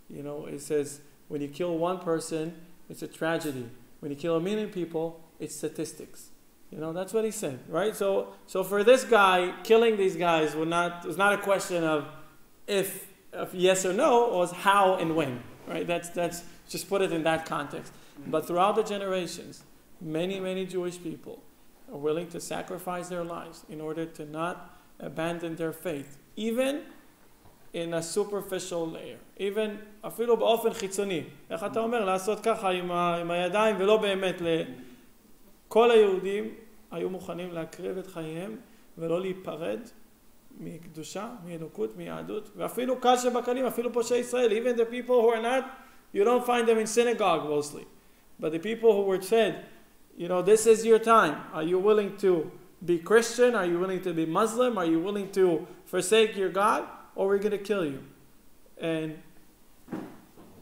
It says, when you kill one person, it's a tragedy. When you kill 1 million people, it's statistics. That's what he said, right? So for this guy, killing these guys was not a question of if yes or no, it was how and when, right? That's just put it in that context. But throughout the generations, many Jewish people are willing to sacrifice their lives in order to not abandon their faith, even in a superficial layer. Even, אפילו באופן חיצוני. איך אתה אומר? לעשות ככה עם הידיים ולא באמת כל היהודים היו מוכנים להקריב את חייהם ולא להיפרד מקדושה, מאלוקות, מיהדות, ואפילו קל שבקלים, אפילו פושעי ישראל, even the people who are not, you don't find them in synagogue mostly, but the people who were said, you know, this is your time. Are you willing to be Christian? Are you willing to be Muslim? Are you willing to forsake your God? Or we're going to kill you. And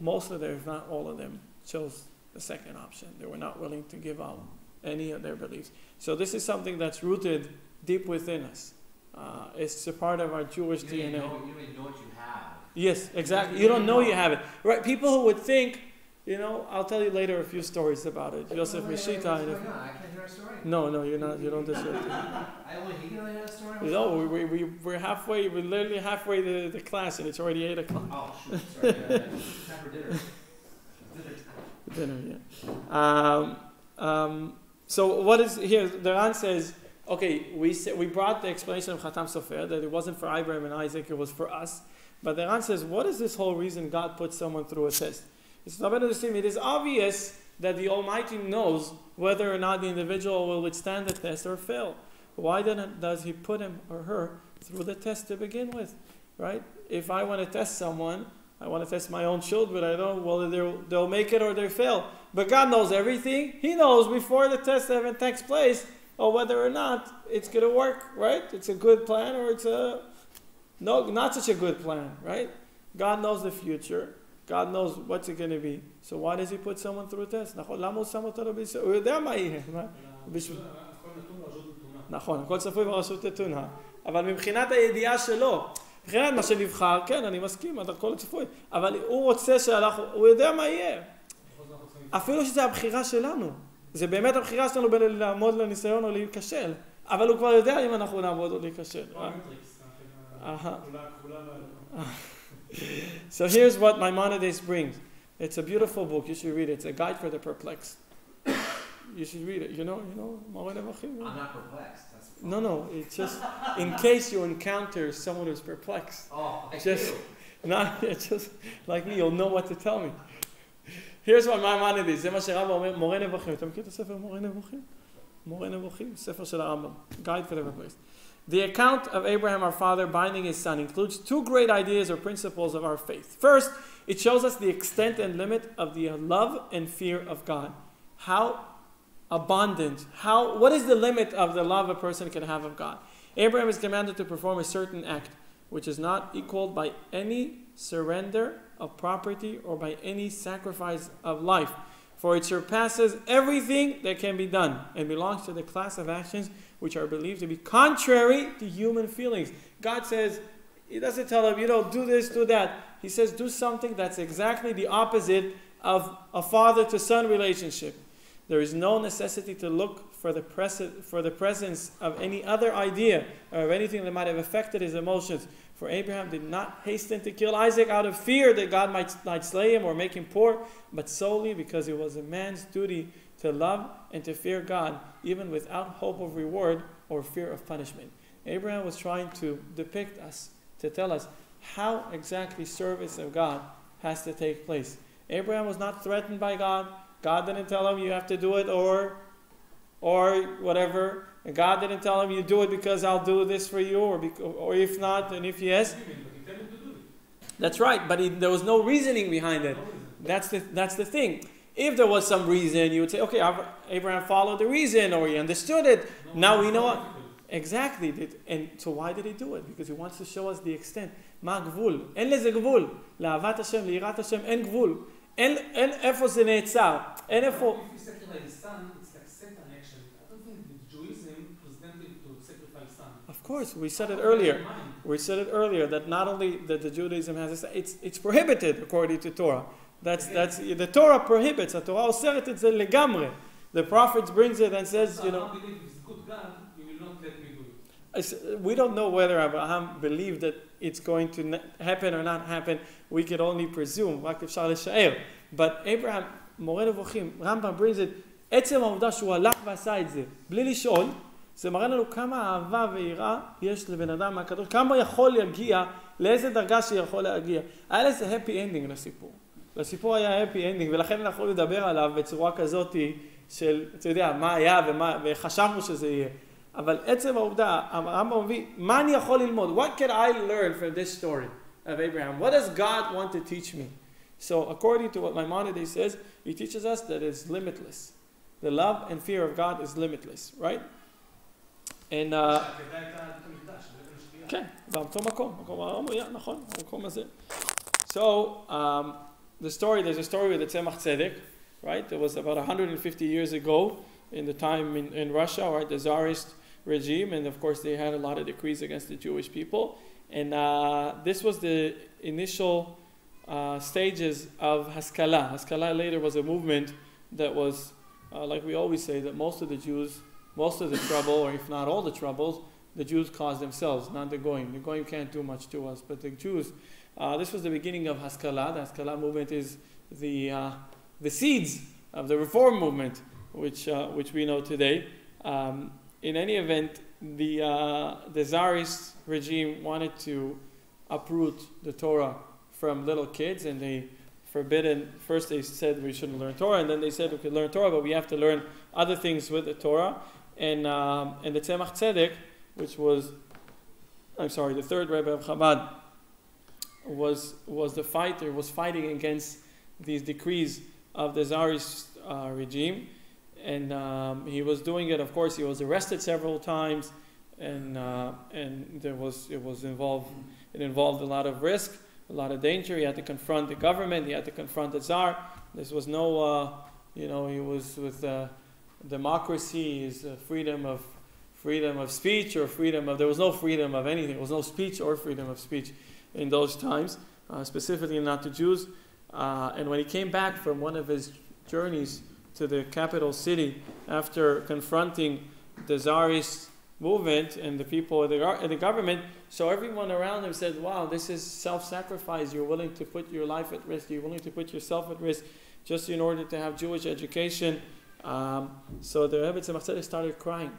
most of them, if not all of them, chose the second option. They were not willing to give up any of their beliefs. So this is something that's rooted deep within us. It's a part of our Jewish DNA. You don't even know what you have. Yes, exactly. You don't know you have it. Right? People who would think, you know, I'll tell you later a few stories about it. Yosef Mishita. I can't hear a story. No, you're not. You don't deserve to. I only hear a story. No, we're halfway. We're literally halfway the class, and it's already 8 o'clock. Oh, shoot. Sorry. It's time for dinner. Dinner, yeah. So what is here? The Ran says, okay, we brought the explanation of Chatam Sofer that it wasn't for Abraham and Isaac, it was for us. But the Ran says, what is this whole reason God put someone through a test? It is obvious that the Almighty knows whether or not the individual will withstand the test or fail. Why then does He put him or her through the test to begin with? Right? If I want to test someone, I want to test my own children. I don't know whether they'll make it or they fail. But God knows everything. He knows before the test even takes place, or whether or not it's going to work. Right? It's a good plan, or it's not such a good plan. Right? God knows the future. God knows what's it going to be. So why does He put someone through a test? למה הוא שם אותו בישראל? הוא יודע מה יהיה. נכון, הכל צפוי ברשות נתונה. אבל מבחינת הידיעה שלו, מבחינת מה שנבחר, כן, אני מסכים, הכל צפוי. אבל הוא רוצה הוא יודע מה יהיה. אפילו שזה הבחירה שלנו. זה באמת הבחירה שלנו בין לעמוד לניסיון או להיכשל. אבל הוא כבר יודע אם אנחנו נעמוד או להיכשל. So here's what Maimonides brings. It's a beautiful book. You should read it. It's a guide for the perplexed. You should read it. You know, Moreh Nevuchim. I'm not perplexed. No. It's just in case you encounter someone who's perplexed. Oh, It's just like me. You'll know what to tell me. Here's what Maimonides. זה מה שרבא אומר. מורה נבוכים. אתה מכיר את הספר מורה נבוכים? מורה נבוכים. ספר של הרמב"ם. Guide for the perplexed. The account of Abraham, our father, binding his son includes two great ideas or principles of our faith. First, it shows us the extent and limit of the love and fear of God. How abundant, what is the limit of the love a person can have of God? Abraham is commanded to perform a certain act, which is not equaled by any surrender of property or by any sacrifice of life, for it surpasses everything that can be done and belongs to the class of actions which are believed to be contrary to human feelings. God says, He doesn't tell him, do this, do that. He says, do something that's exactly the opposite of a father to son relationship. There is no necessity to look for the presence of any other idea or of anything that might have affected his emotions. For Abraham did not hasten to kill Isaac out of fear that God might slay him or make him poor, but solely because it was a man's duty to love and to fear God, even without hope of reward or fear of punishment. Abraham was trying to depict us, to tell us how exactly service of God has to take place. Abraham was not threatened by God. God didn't tell him you have to do it or whatever. And God didn't tell him you do it because I'll do this for you, or if not, and if yes. That's right, but there was no reasoning behind it. That's the thing. If there was some reason, you would say, okay, Abraham followed the reason, or he understood it. Now we know what. Exactly. And so why did he do it? Because he wants to show us the extent. מה הגבול? אין לזה גבול. לאהבת השם, ליראת השם, אין גבול. אין איפה זה נעצר. אין איפה... If you sacrifice the son, it's like Satan action. I don't think the Judaism was tempted to sacrifice son. Of course, we said it earlier. We said it earlier that not only that the Judaism has this, it's prohibited according to Torah. That's the Torah prohibits. The Torah oseret את זה לגמרי. The prophets brings it and says, So I don't believe if it's good God, you will not let me do it. We don't know whether Abraham believed that it's going to happen or not happen. We can only presume. רק אפשר לשער. But Abraham, מורה נבוכים, רמב"ם brings it, עצם העובדה שהוא הלך ועשה את זה, בלי לשאול, זה מראה לנו כמה אהבה ויראה יש לבן אדם מהקדוש, כמה יכול להגיע, לאיזה דרגה שיכול להגיע. היה לזה happy ending לסיפור. לסיפור היה happy ending, ולכן אנחנו לדבר עליו בצורה כזאת של, אתה יודע, מה היה וחשבנו שזה יהיה. אבל עצם העובדה, הרמב"ם מביא, מה אני יכול ללמוד? What can I learn from this story of Abraham? What does God want to teach me? So according to what Maimonides says, he teaches us that it's limitless. The love and fear of God is limitless, right? And כן, באותו מקום, נכון, המקום הזה. So, there's a story with the Tzemach Tzedek, right? It was about 150 years ago in the time in Russia, right? The Tsarist regime, and of course they had a lot of decrees against the Jewish people. And this was the initial stages of Haskalah. Haskalah later was a movement that was, like we always say, that most of the trouble, or if not all the troubles, the Jews caused themselves, not the Goyim. The Goyim can't do much to us, but the Jews. This was the beginning of Haskalah. The Haskalah movement is the seeds of the Reform movement, which we know today. In any event, the Tsarist regime wanted to uproot the Torah from little kids, and they forbidden. First, they said we shouldn't learn Torah, and then they said we could learn Torah, but we have to learn other things with the Torah. And the Tzemach Tzedek, which was, the third Rebbe of Chabad, was fighting against these decrees of the Tsarist regime, and he was doing it. Of course, he was arrested several times, and it involved a lot of risk, a lot of danger. He had to confront the government. He had to confront the Tsar. This was no, he was with democracy, is freedom of speech or there was no freedom of anything. There was no speech or freedom of speech in those times, specifically not to Jews. And when he came back from one of his journeys to the capital city after confronting the Tsarist movement and the people of the government, so everyone around him said, wow, this is self-sacrifice. You're willing to put your life at risk. You're willing to put yourself at risk just in order to have Jewish education. So the Rebbe Tzemach Tzedek started crying.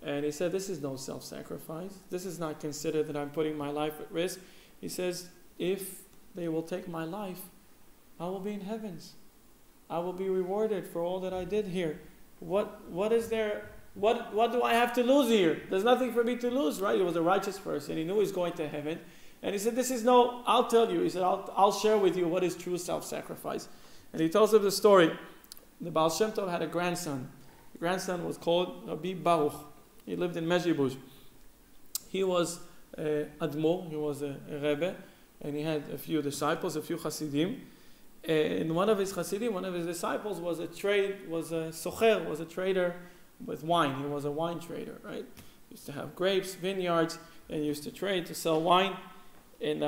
And he said, this is no self-sacrifice. This is not considered that I'm putting my life at risk. He says, if they will take my life, I will be in heavens. I will be rewarded for all that I did here. What is there? What do I have to lose here? There's nothing for me to lose, right? He was a righteous person. He knew he's going to heaven. And he said, I'll tell you. He said, I'll share with you what is true self-sacrifice. And he tells them the story. The Baal Shem Tov had a grandson. The grandson was called Rabbi Baruch. He lived in Mezhibuzh. He was Admor, he was a Rebbe, and he had a few disciples, a few Hasidim. And one of his disciples was a socher, was a trader with wine. He was a wine trader, right? He used to have grapes, vineyards, and he used to trade to sell wine. And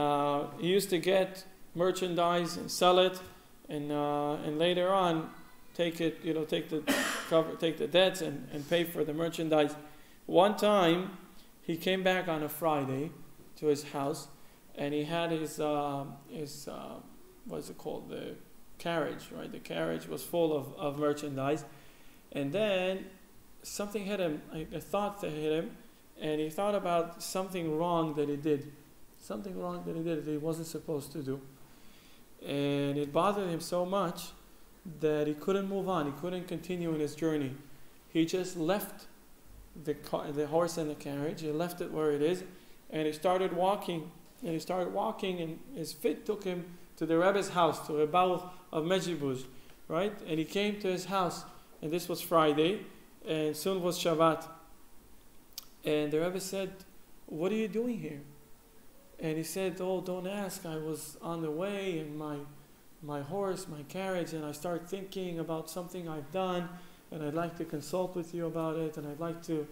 he used to get merchandise and sell it, and later on take the debts and pay for the merchandise. One time, he came back on a Friday to his house, and he had his what's it called? The carriage, right? The carriage was full of merchandise. And then something hit him, a thought that hit him, and he thought about something wrong that he did. Something wrong that he did that he wasn't supposed to do. And it bothered him so much that he couldn't move on. He couldn't continue in his journey. He just left the horse and the carriage. He left it where it is, and he started walking. And his fit took him to the Rebbe's house, to Rebbe Baruch of Mezhibuzh, right? And he came to his house, and this was Friday, and soon was Shabbat. And the Rebbe said, "What are you doing here?" And he said, "Oh, don't ask. I was on the way, and my horse, my carriage, and I started thinking about something I've done, and I'd like to consult with you about it, and I'd like to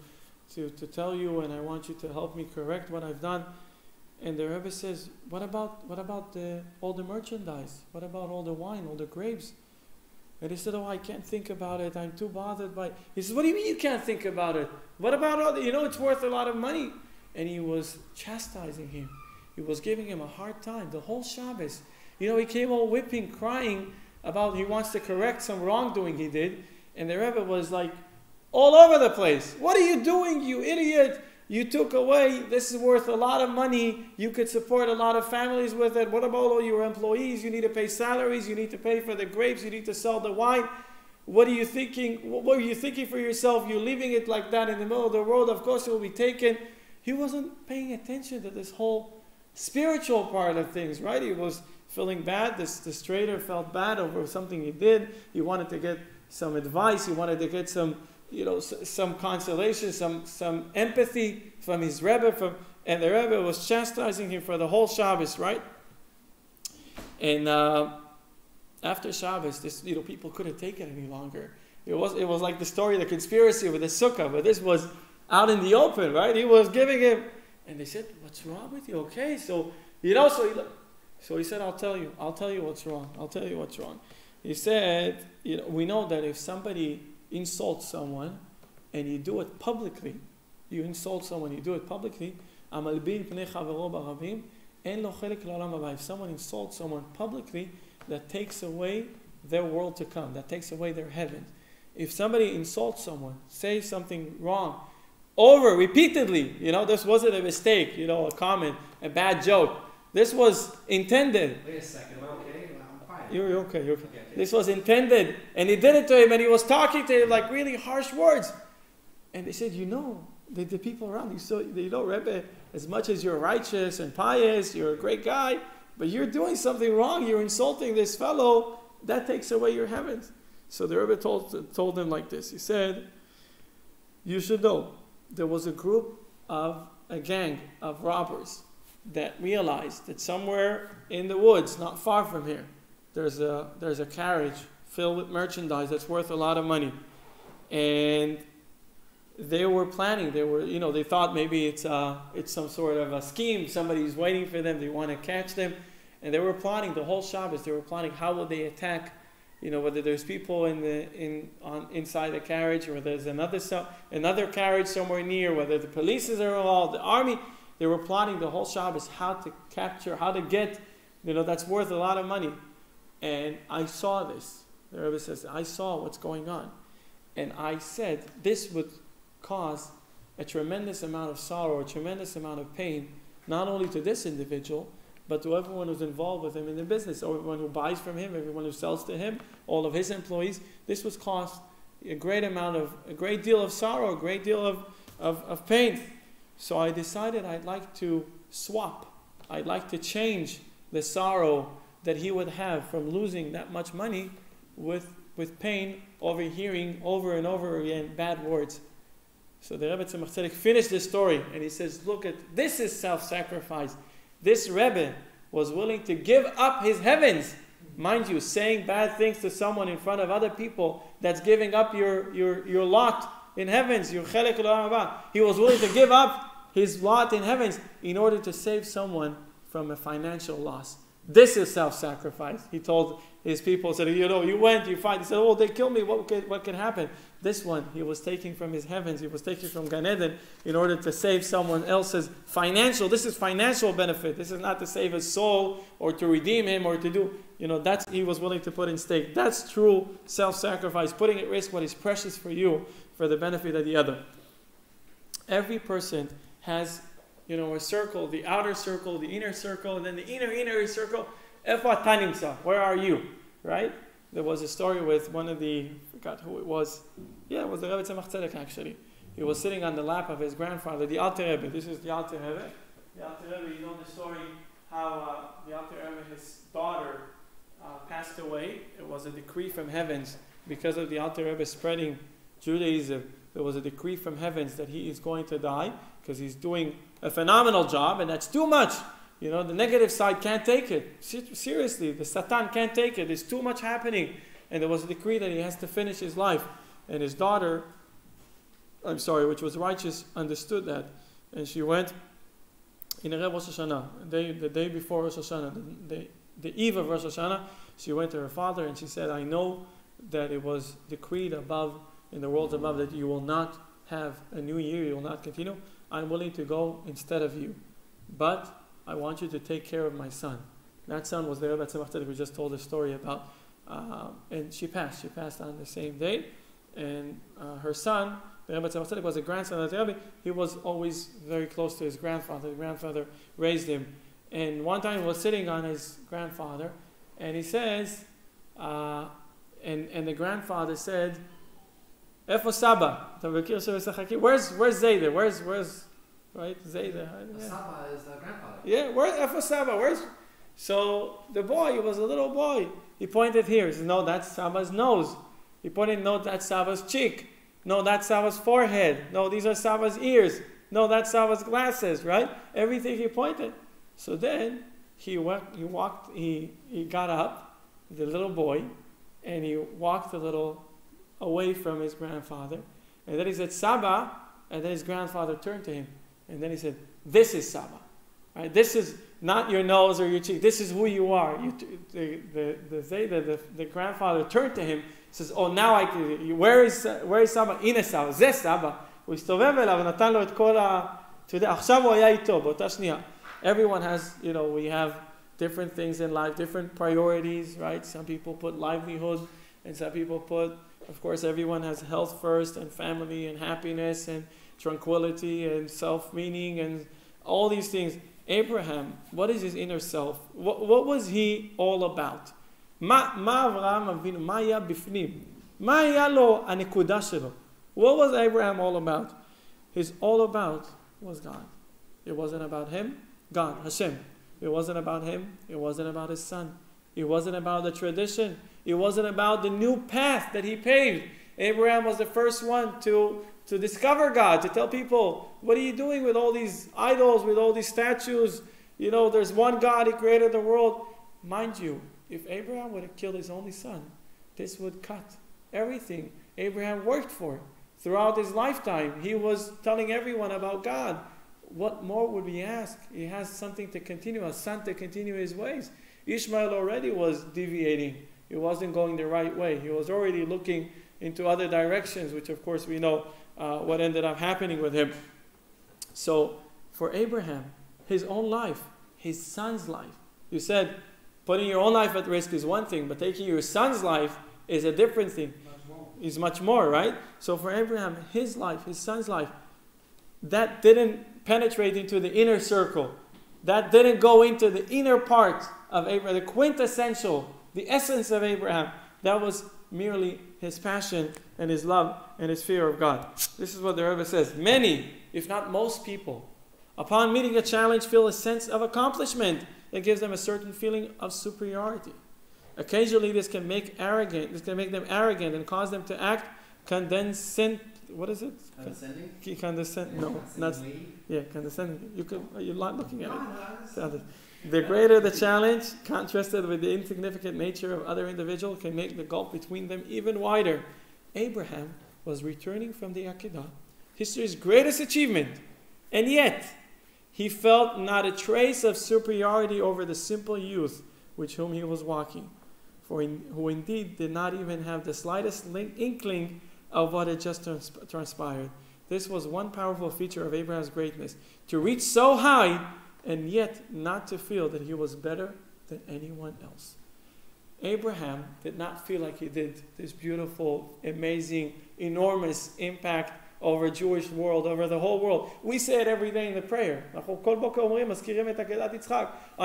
tell you, and I want you to help me correct what I've done." And the Rebbe says, what about all the merchandise? What about all the wine, all the grapes? And he said, "Oh, I can't think about it. I'm too bothered by it." He says, "What do you mean you can't think about it? What about all the, it's worth a lot of money." And he was chastising him. He was giving him a hard time the whole Shabbos. He came all whipping, crying about he wants to correct some wrongdoing he did. And the Rebbe was like, all over the place. What are you doing, you idiot? You took away, this is worth a lot of money. You could support a lot of families with it. What about all your employees? You need to pay salaries. You need to pay for the grapes. You need to sell the wine. What are you thinking? What were you thinking for yourself? You're leaving it like that in the middle of the road. Of course it will be taken. He wasn't paying attention to this whole spiritual part of things, right? He was feeling bad. This trader felt bad over something he did. He wanted to get some advice. He wanted to get some consolation, some empathy from his Rebbe, and the Rebbe was chastising him for the whole Shabbos, right? And after Shabbos, people couldn't take it any longer. It was like the story of the conspiracy with the sukkah, but this was out in the open, right? He was giving him, and they said, "What's wrong with you?" Okay, so he said, "I'll tell you what's wrong. I'll tell you what's wrong." He said, we know that if somebody insult someone and you do it publicly, if someone insults someone publicly, that takes away their world to come, that takes away their heaven. If somebody insults someone, says something wrong, repeatedly, this wasn't a mistake, a comment, a bad joke. This was intended. Wait a second, am I okay? I'm fine. You're okay. This was intended, and he did it to him, and he was talking to him like really harsh words. And they said, the people around you, Rebbe, as much as you're righteous and pious, you're a great guy, but you're doing something wrong. You're insulting this fellow. That takes away your heavens. So the Rebbe told them like this. He said, you should know, there was a gang of robbers that realized that somewhere in the woods, not far from here, there's a carriage filled with merchandise that's worth a lot of money. And they were planning, they thought maybe it's some sort of a scheme, somebody's waiting for them, they want to catch them. And they were plotting the whole Shabbos, they were plotting how would they attack, whether there's people inside the carriage, or there's another carriage somewhere near, whether the police are involved, the army. They were plotting the whole Shabbos how to capture, how to get, that's worth a lot of money. And I saw this. The Rebbe says, I saw what's going on. And I said, this would cause a tremendous amount of sorrow, a tremendous amount of pain, not only to this individual, but to everyone who's involved with him in the business, everyone who buys from him, everyone who sells to him, all of his employees. This would cause a great deal of sorrow, a great deal of pain. So I decided I'd like to swap. I'd like to change the sorrow that he would have from losing that much money with pain over hearing over and over again bad words. So the Rebbe Tzemach Tzedek finished this story, and he says, look, this is self-sacrifice. This Rebbe was willing to give up his heavens. Mind you, saying bad things to someone in front of other people, that's giving up your lot in heavens, your chelek l'olam haba. He was willing to give up his lot in heavens in order to save someone from a financial loss. This is self-sacrifice. He told his people, said, you went, you fight. He said, they kill me. What could happen? This one, he was taking from his heavens. He was taking from Gan Eden in order to save someone else's financial. This is financial benefit. This is not to save his soul or to redeem him or to do, that's he was willing to put in stake. That's true self-sacrifice, putting at risk what is precious for you for the benefit of the other. Every person has, a circle, the outer circle, the inner circle, and then the inner circle. Efa tanimsa, where are you? Right? There was a story with one of I forgot who it was. Yeah, it was the Rebbe Tzemach Tzedek actually. He was sitting on the lap of his grandfather, the Alter Rebbe. This is the Alter Rebbe. The Alter Rebbe, you know the story how the Alter Rebbe, his daughter, passed away. It was a decree from heavens because of the Alter Rebbe spreading Judaism. There was a decree from heavens that he is going to die because he's doing a phenomenal job, and that's too much. The negative side can't take it. Seriously, the Satan can't take it. There's too much happening. And there was a decree that he has to finish his life. And his daughter, which was righteous, understood that. And she went in Erev Rosh Hashanah, the day before Rosh Hashanah, the eve of Rosh Hashanah, she went to her father and she said, I know that it was decreed above, in the worlds above, that you will not have a new year, you will not continue. I'm willing to go instead of you. But I want you to take care of my son. That son was the Rebbe Tzemach Tzedek we just told a story about. And she passed. She passed on the same day. her son, the Rebbe Tzemach Tzedek, was a grandson of the Rebbe. He was always very close to his grandfather. His grandfather raised him. And one time he was sitting on his grandfather, and he says, and the grandfather said, Efo Saba? Where's Zayda? Where's right? Zayda. Yeah. Saba is the grandfather. Yeah, where's Efo Saba? So the boy, he was a little boy. He pointed here. He said, no, that's Saba's nose. He pointed, no, that's Saba's cheek. No, that's Saba's forehead. No, these are Saba's ears. No, that's Saba's glasses, right? Everything he pointed. So then he got up, the little boy, and he walked a little away from his grandfather. And then he said, Saba, and then his grandfather turned to him. And then he said, this is Saba. Right? This is not your nose or your cheek. This is who you are. The grandfather turned to him, says, oh, now I can, where is Saba? Ine Saba, זה Saba. הוא הסתובב אליו ונתן לו את כל אתה יודע, עכשיו הוא היה איתו, באותה שנייה. Everyone has, we have different things in life, different priorities, right? Some people put livelihood, and some people put, of course, everyone has health first, and family, and happiness, and tranquility, and self-meaning, and all these things. Abraham, what is his inner self? What was he all about? מה אברהם אבינו? מה היה בפנים? מה היה לו הנקודה שלו? What was Abraham all about? His all about was God. It wasn't about him. God, Hashem. It wasn't about him. It wasn't about his son. It wasn't about the tradition. It wasn't about the new path that he paved. Abraham was the first one to discover God, to tell people, what are you doing with all these idols, with all these statues? There's one God, he created the world. Mind you, if Abraham would have killed his only son, this would cut everything Abraham worked for. Throughout his lifetime, he was telling everyone about God. What more would we ask? He has something to continue, a son to continue his ways. Ishmael already was deviating. He wasn't going the right way. He was already looking into other directions, which of course we know what ended up happening with him. So for Abraham, his own life, his son's life, you said putting your own life at risk is one thing, but taking your son's life is a different thing. Is much more, right? So for Abraham, his life, his son's life, that didn't penetrate into the inner circle. That didn't go into the inner part of Abraham, the quintessential, the essence of Abraham. That was merely his passion and his love and his fear of God. This is what the Rebbe says. Many, if not most people, upon meeting a challenge, feel a sense of accomplishment that gives them a certain feeling of superiority. Occasionally, this can make them arrogant and cause them to act condescending. What is it? Condescending? No, not. Yeah, condescending. You're not looking at it. The greater the challenge, contrasted with the insignificant nature of other individuals, can make the gulf between them even wider. Abraham was returning from the Akedah, history's greatest achievement, and yet he felt not a trace of superiority over the simple youth with whom he was walking, who indeed did not even have the slightest inkling of what had just transpired. This was one powerful feature of Abraham's greatness, to reach so high and yet not to feel that he was better than anyone else. Abraham did not feel like he did this beautiful, amazing, enormous impact over the Jewish world, over the whole world. We say it every day in the prayer. On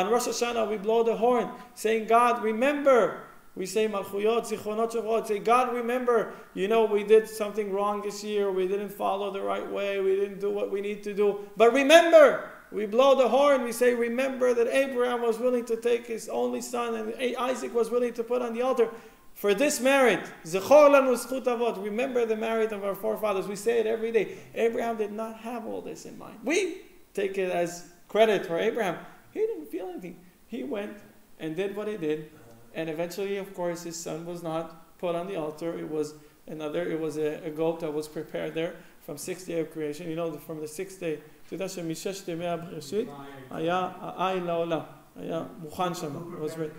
Rosh Hashanah we blow the horn, saying, God, remember. We say, Malchuyot, Zichronot Shavot, say, God, remember, we did something wrong this year, we didn't follow the right way, we didn't do what we need to do. But remember, we blow the horn, we say, remember that Abraham was willing to take his only son, and Isaac was willing to put on the altar for this merit. Zechor lanu zchut avot, remember the merit of our forefathers. We say it every day. Abraham did not have all this in mind. We take it as credit for Abraham. He didn't feel anything. He went and did what he did. And eventually, of course, his son was not put on the altar. It was a goat that was prepared there from 6th day of creation. From the 6th day, it was written.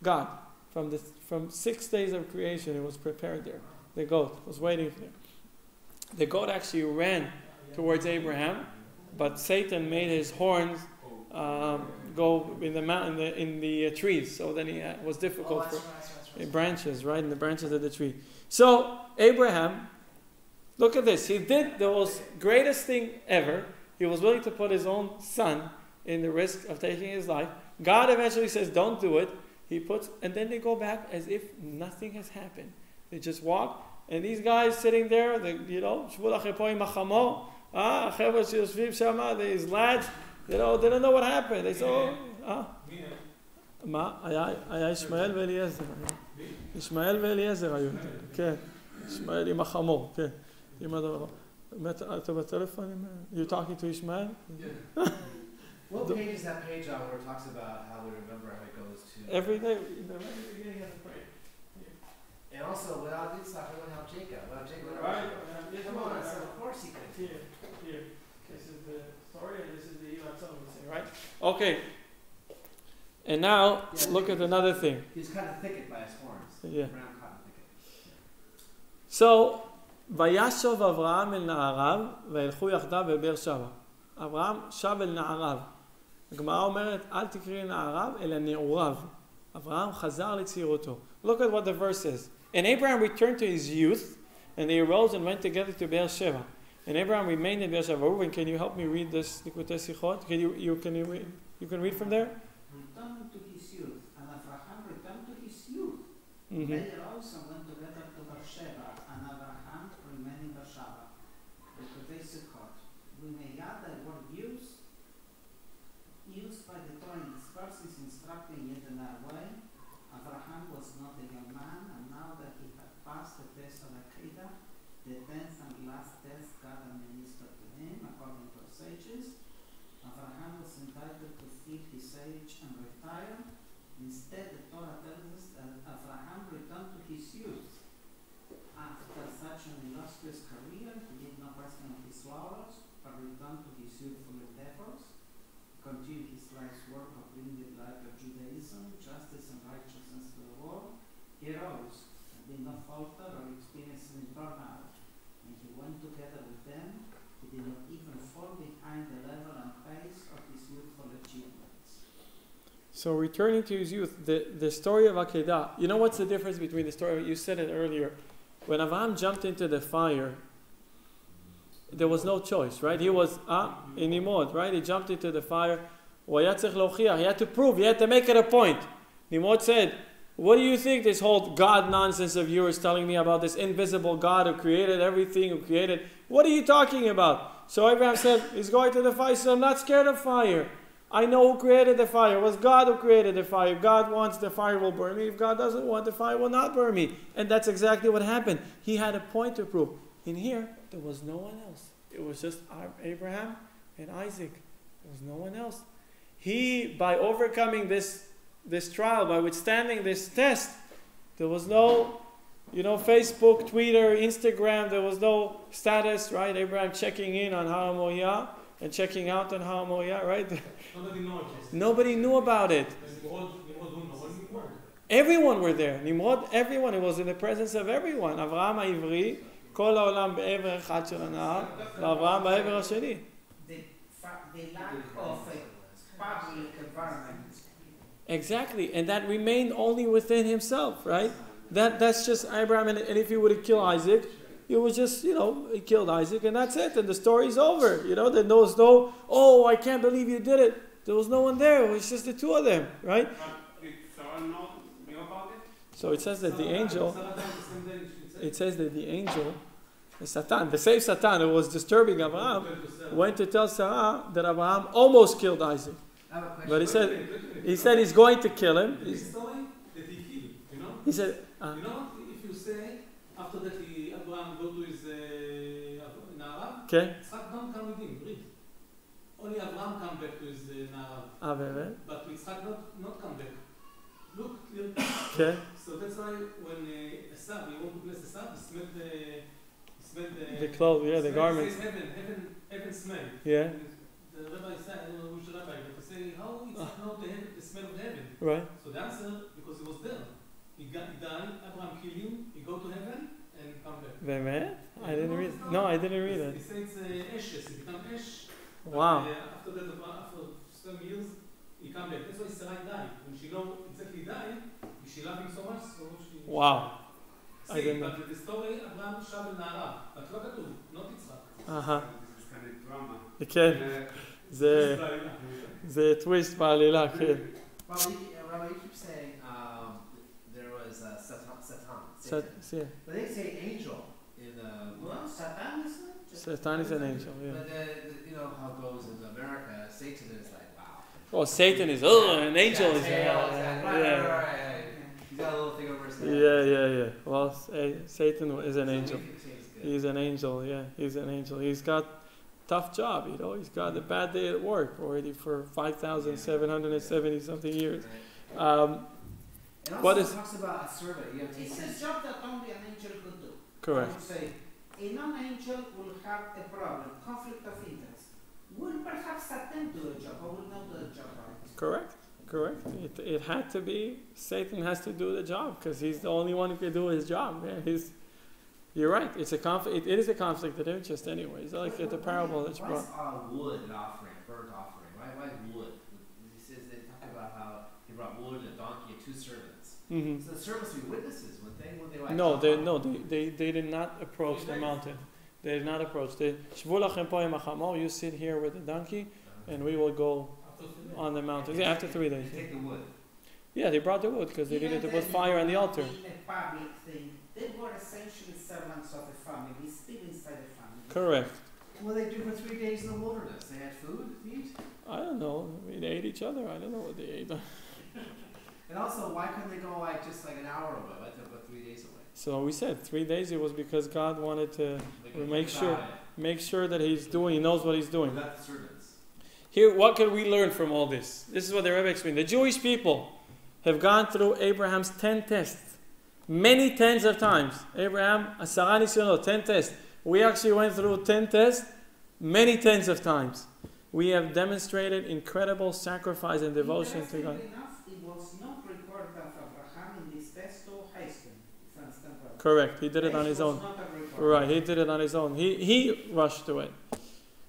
God, from 6 days of creation, it was prepared there. The goat was waiting for him. The goat actually ran towards Abraham, but Satan made his horns go in the mountain, in the trees. So then it was difficult for branches, right, in the branches of the tree. So Abraham, look at this. He did the most greatest thing ever. He was willing to put his own son in the risk of taking his life. God eventually says, "Don't do it." He puts, and then they go back as if nothing has happened. They just walk, and these guys sitting there, these lads, they don't know what happened. They saw, היה ישמעאל ואליעזר. ישמעאל ואליעזר היו. כן. ישמעאל עם החמור. כן. אתה בטלפון? You're talking to Ishmael? What page is that page on where it talks about how we remember how it goes to... Every day. And also, without Yitzhak, we wouldn't have Jacob. Without Jacob, Right. Come on, so of course he could. Here. This is the story and this is the right? Okay. And now, look at another thing. He's cut a thicket by his horns. Yeah. Brown cotton thicket. So, וישוב אברהם אל נעריו וילכו יחדיו בבאר שבע. אברהם שב אל נעריו. הגמרא אומרת, אל תקראי נעריו, אלא נעוריו. אברהם חזר לצעירותו. Look at what the verse says. And Abraham returned to his youth, and they arose and went together to Beer Sheva. And Abraham remained in Beer Sheva. Reuven, can you help me read this Likutei Sichot? Can you read? You can read from there? Returned to his youth, and Abraham returned to his youth. Mm-hmm. They arose and went together to Beersheba, and Abraham remained in Beersheba. Likutei Sichot. We may add that word used by the Torah in this verse is instructing yet another way. Abraham was not a young man, and now that he had passed the test of Akedah, the 10th and last test God administered to him, according to the sages, Abraham was entitled to feed his age and retire. Instead, the Torah tells us that Abraham returned to his youth. After such an illustrious career, he did not rest on his laurels, but returned to his youthful endeavors, continued his life's work of bringing the light of Judaism, justice and righteousness to the world. He rose and did not falter or experience any burnout, and he went together with them. He did not even fall behind the level and pace of his youthful achievements. So returning to his youth, the story of Akedah, you know what's the difference between the story, you said it earlier, when Avraham jumped into the fire, there was no choice, right? He was in Nimrod, right? He jumped into the fire. He had to prove, he had to make it a point. Nimrod said, what do you think this whole God nonsense of yours telling me about this invisible God who created everything, who created, what are you talking about? So Abraham said, he's going to the fire. He said, I'm not scared of fire. I know who created the fire. It was God who created the fire. If God wants, the fire will burn me. If God doesn't want, the fire will not burn me. And that's exactly what happened. He had a point to prove. In here, there was no one else. It was just Abraham and Isaac. There was no one else. He, by overcoming this trial, by withstanding this test, there was no, Facebook, Twitter, Instagram. There was no status, right? Abraham checking in on Har Moriah and checking out on Har Moriah, right? Nobody knew about it. Everyone were there. Nimrod, everyone. It was in the presence of everyone. Avraham העברי, כל העולם בעבר אחד של הנהר, ואברהם בעבר השני. The lack of a public environment. Exactly, and that remained only within himself, right? That's just Abraham, and if he would have killed Isaac, it was just, he killed Isaac, and that's it, and the story's over. There was no, oh, I can't believe you did it. There was no one there. It was just the two of them, right? Did Sarah know about it? So it says that the angel, the Satan, the same Satan who was disturbing Abraham, went to tell Sarah that Abraham almost killed Isaac. But he said he's going to kill him. The story that he killed, He said, if you say after that Abraham go to his Na'arav, okay. Yitzchak don't come with him, read. Only Abraham come back to his Na'arav. But Yitzchak not come back. Look, okay. So that's why when Esav, you want to bless Esav, he smelled the clothes, the garments. It says heaven smell. Yeah. The rabbi said, I don't know which rabbi, but they say, how it's not the smell of heaven? Right. So the answer, because he was there. He died, Abraham killed him, he go to heaven, and come back. באמת? I didn't read. No, I didn't read it. He says ashes, he become ash. Wow. After that, after some years, Sarai died. When she know exactly died, she loving so much, so she... Wow. I See, didn't know. but the story, אברהם שב אל נערה. רק לא כתוב, not יצחק. אהה. This is kind of drama. כן, זה טוויסט בעלילה, כן. Rabbi, you keep saying there was Satan. But they say angel in the. Well, Satan is not. Satan is an angel, yeah. But you know how it goes in America. Satan is like wow. Oh, Satan is, an angel is, Right. He's got a little thing over his head. yeah. Well, Satan is an angel. He's an angel, yeah. He's an angel. He's got tough job, He's got a bad day at work already for 5,770 something years. And also what it is talks about a servant. You have to It's a job that only an angel could do. correct? I would say a non-angel will have a problem, conflict of interest. Will perhaps Satan do a job, or will not do a job right? Correct. It had to be. Satan has to do the job because he's the only one who can do his job. Yeah, you're right. It's a conflict. It is a conflict of interest, anyways. Like at the parable that's brought. Why is wood an offering, a burnt offering? Why wood? He says they talk about how he brought wood and a donkey and 2 servants. Mm-hmm. So the servants would be witnesses, wouldn't they? Would they like They did not approach the mountain. They did not approach. You sit here with the donkey, and we will go on the mountain. Yeah, after 3 days. They take the wood. Yeah, they brought the wood because they needed to put fire on the altar. In a public thing, they were essentially servants of the family, still inside the family. Correct. What did they do for 3 days in the wilderness? They had food to eat? I don't know. They ate each other. I don't know what they ate. And also, why couldn't they go just an hour away? Why did they go 3 days away? So we said 3 days. It was because God wanted to make sure that He knows what He's doing. Without the servants. Here, what can we learn from all this? This is what the Rebbe explained. The Jewish people have gone through Abraham's 10 tests. Many tens of times. Abraham, 10 tests. We actually went through 10 tests many tens of times. We have demonstrated incredible sacrifice and devotion to God. Enough, it was not recorded of Abraham in this test to hasten. Correct. He did it on his own. Right, he did it on his own. He rushed to it.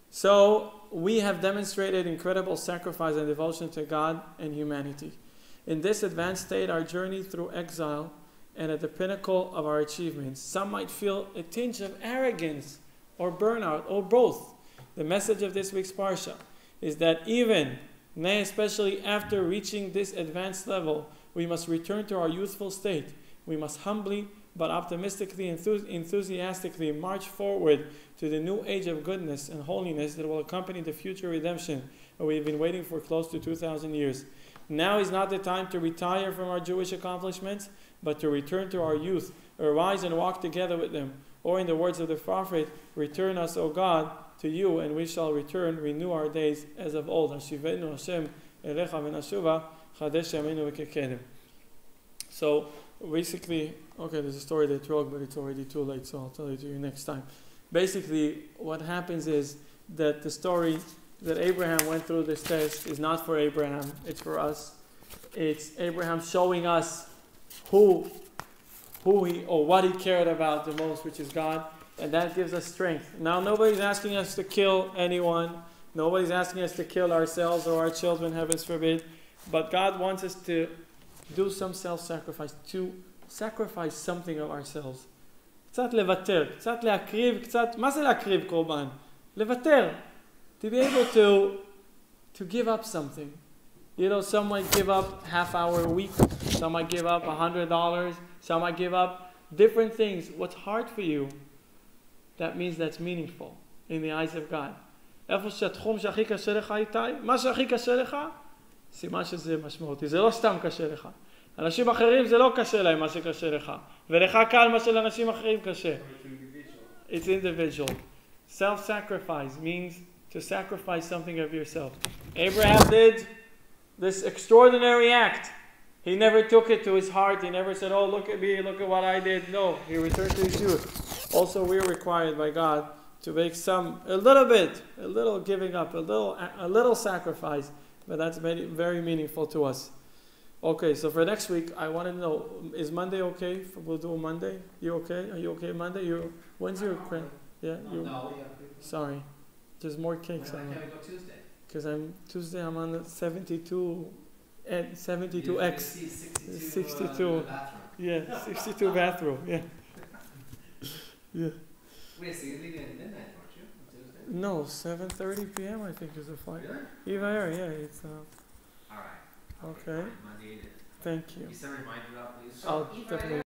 So we have demonstrated incredible sacrifice and devotion to God and humanity. In this advanced state, our journey through exile and at the pinnacle of our achievements, some might feel a tinge of arrogance or burnout or both. The message of this week's Parsha is that even, especially after reaching this advanced level, we must return to our youthful state. We must humbly but optimistically, enthusiastically march forward to the new age of goodness and holiness that will accompany the future redemption that we've been waiting for close to 2,000 years. Now is not the time to retire from our Jewish accomplishments, but to return to our youth, arise and walk together with them. Or in the words of the prophet, return us, O God, to you, and we shall return, renew our days as of old. Hashivenu Hashem elecha v'nashuva chadesh yameinu v'kekedem. So basically, okay, there's a story they told, but it's already too late, so I'll tell it to you next time. Basically, what happens is that the story that Abraham went through this test is not for Abraham, it's for us. It's Abraham showing us who he or what he cared about the most, which is God, and that gives us strength. Now, nobody's asking us to kill anyone. Nobody's asking us to kill ourselves or our children, heavens forbid. But God wants us to do some self-sacrifice, to sacrifice something of ourselves. קצת לוותר, קצת להקריב, קצת, מה זה להקריב קורבן? לוותר. To be able to give up something. Some might give up half hour a week, some might give up $100, some might give up different things. What's hard for you, that means that's meaningful in the eyes of God. איפה שהתחום שהכי קשה לך איתי, מה שהכי קשה לך, סימן שזה משמעותי, זה לא סתם קשה לך. אנשים אחרים זה לא קשה להם מה שקשה לך, ולך קל מה שלאנשים אחרים קשה. It's individual. Self-sacrifice means to sacrifice something of yourself. Abraham did this extraordinary act. He never took it to his heart. He never said, oh, look at me, look at what I did. No, he returned to his youth. Also, we are required by God to make a little giving up, a little sacrifice, but that's very, very meaningful to us. Okay, so for next week, I want to know, is Monday okay? We'll do Monday. You okay? Are you okay Monday? When's your yeah? No. Sorry, there's more cakes. Why can't we go Tuesday? Because Tuesday I'm on the 72A at 72X. You're gonna see 62. 62. In the bathroom. Yeah, 62 bathroom. Yeah. Yeah. Wait, so you're leaving at midnight, aren't you? On Tuesday? No, 7:30 p.m. I think is the flight. Really? Yeah, it's Alright. okay. Monday 8th. Thank you. You send a reminder out, please. I'll So if I definitely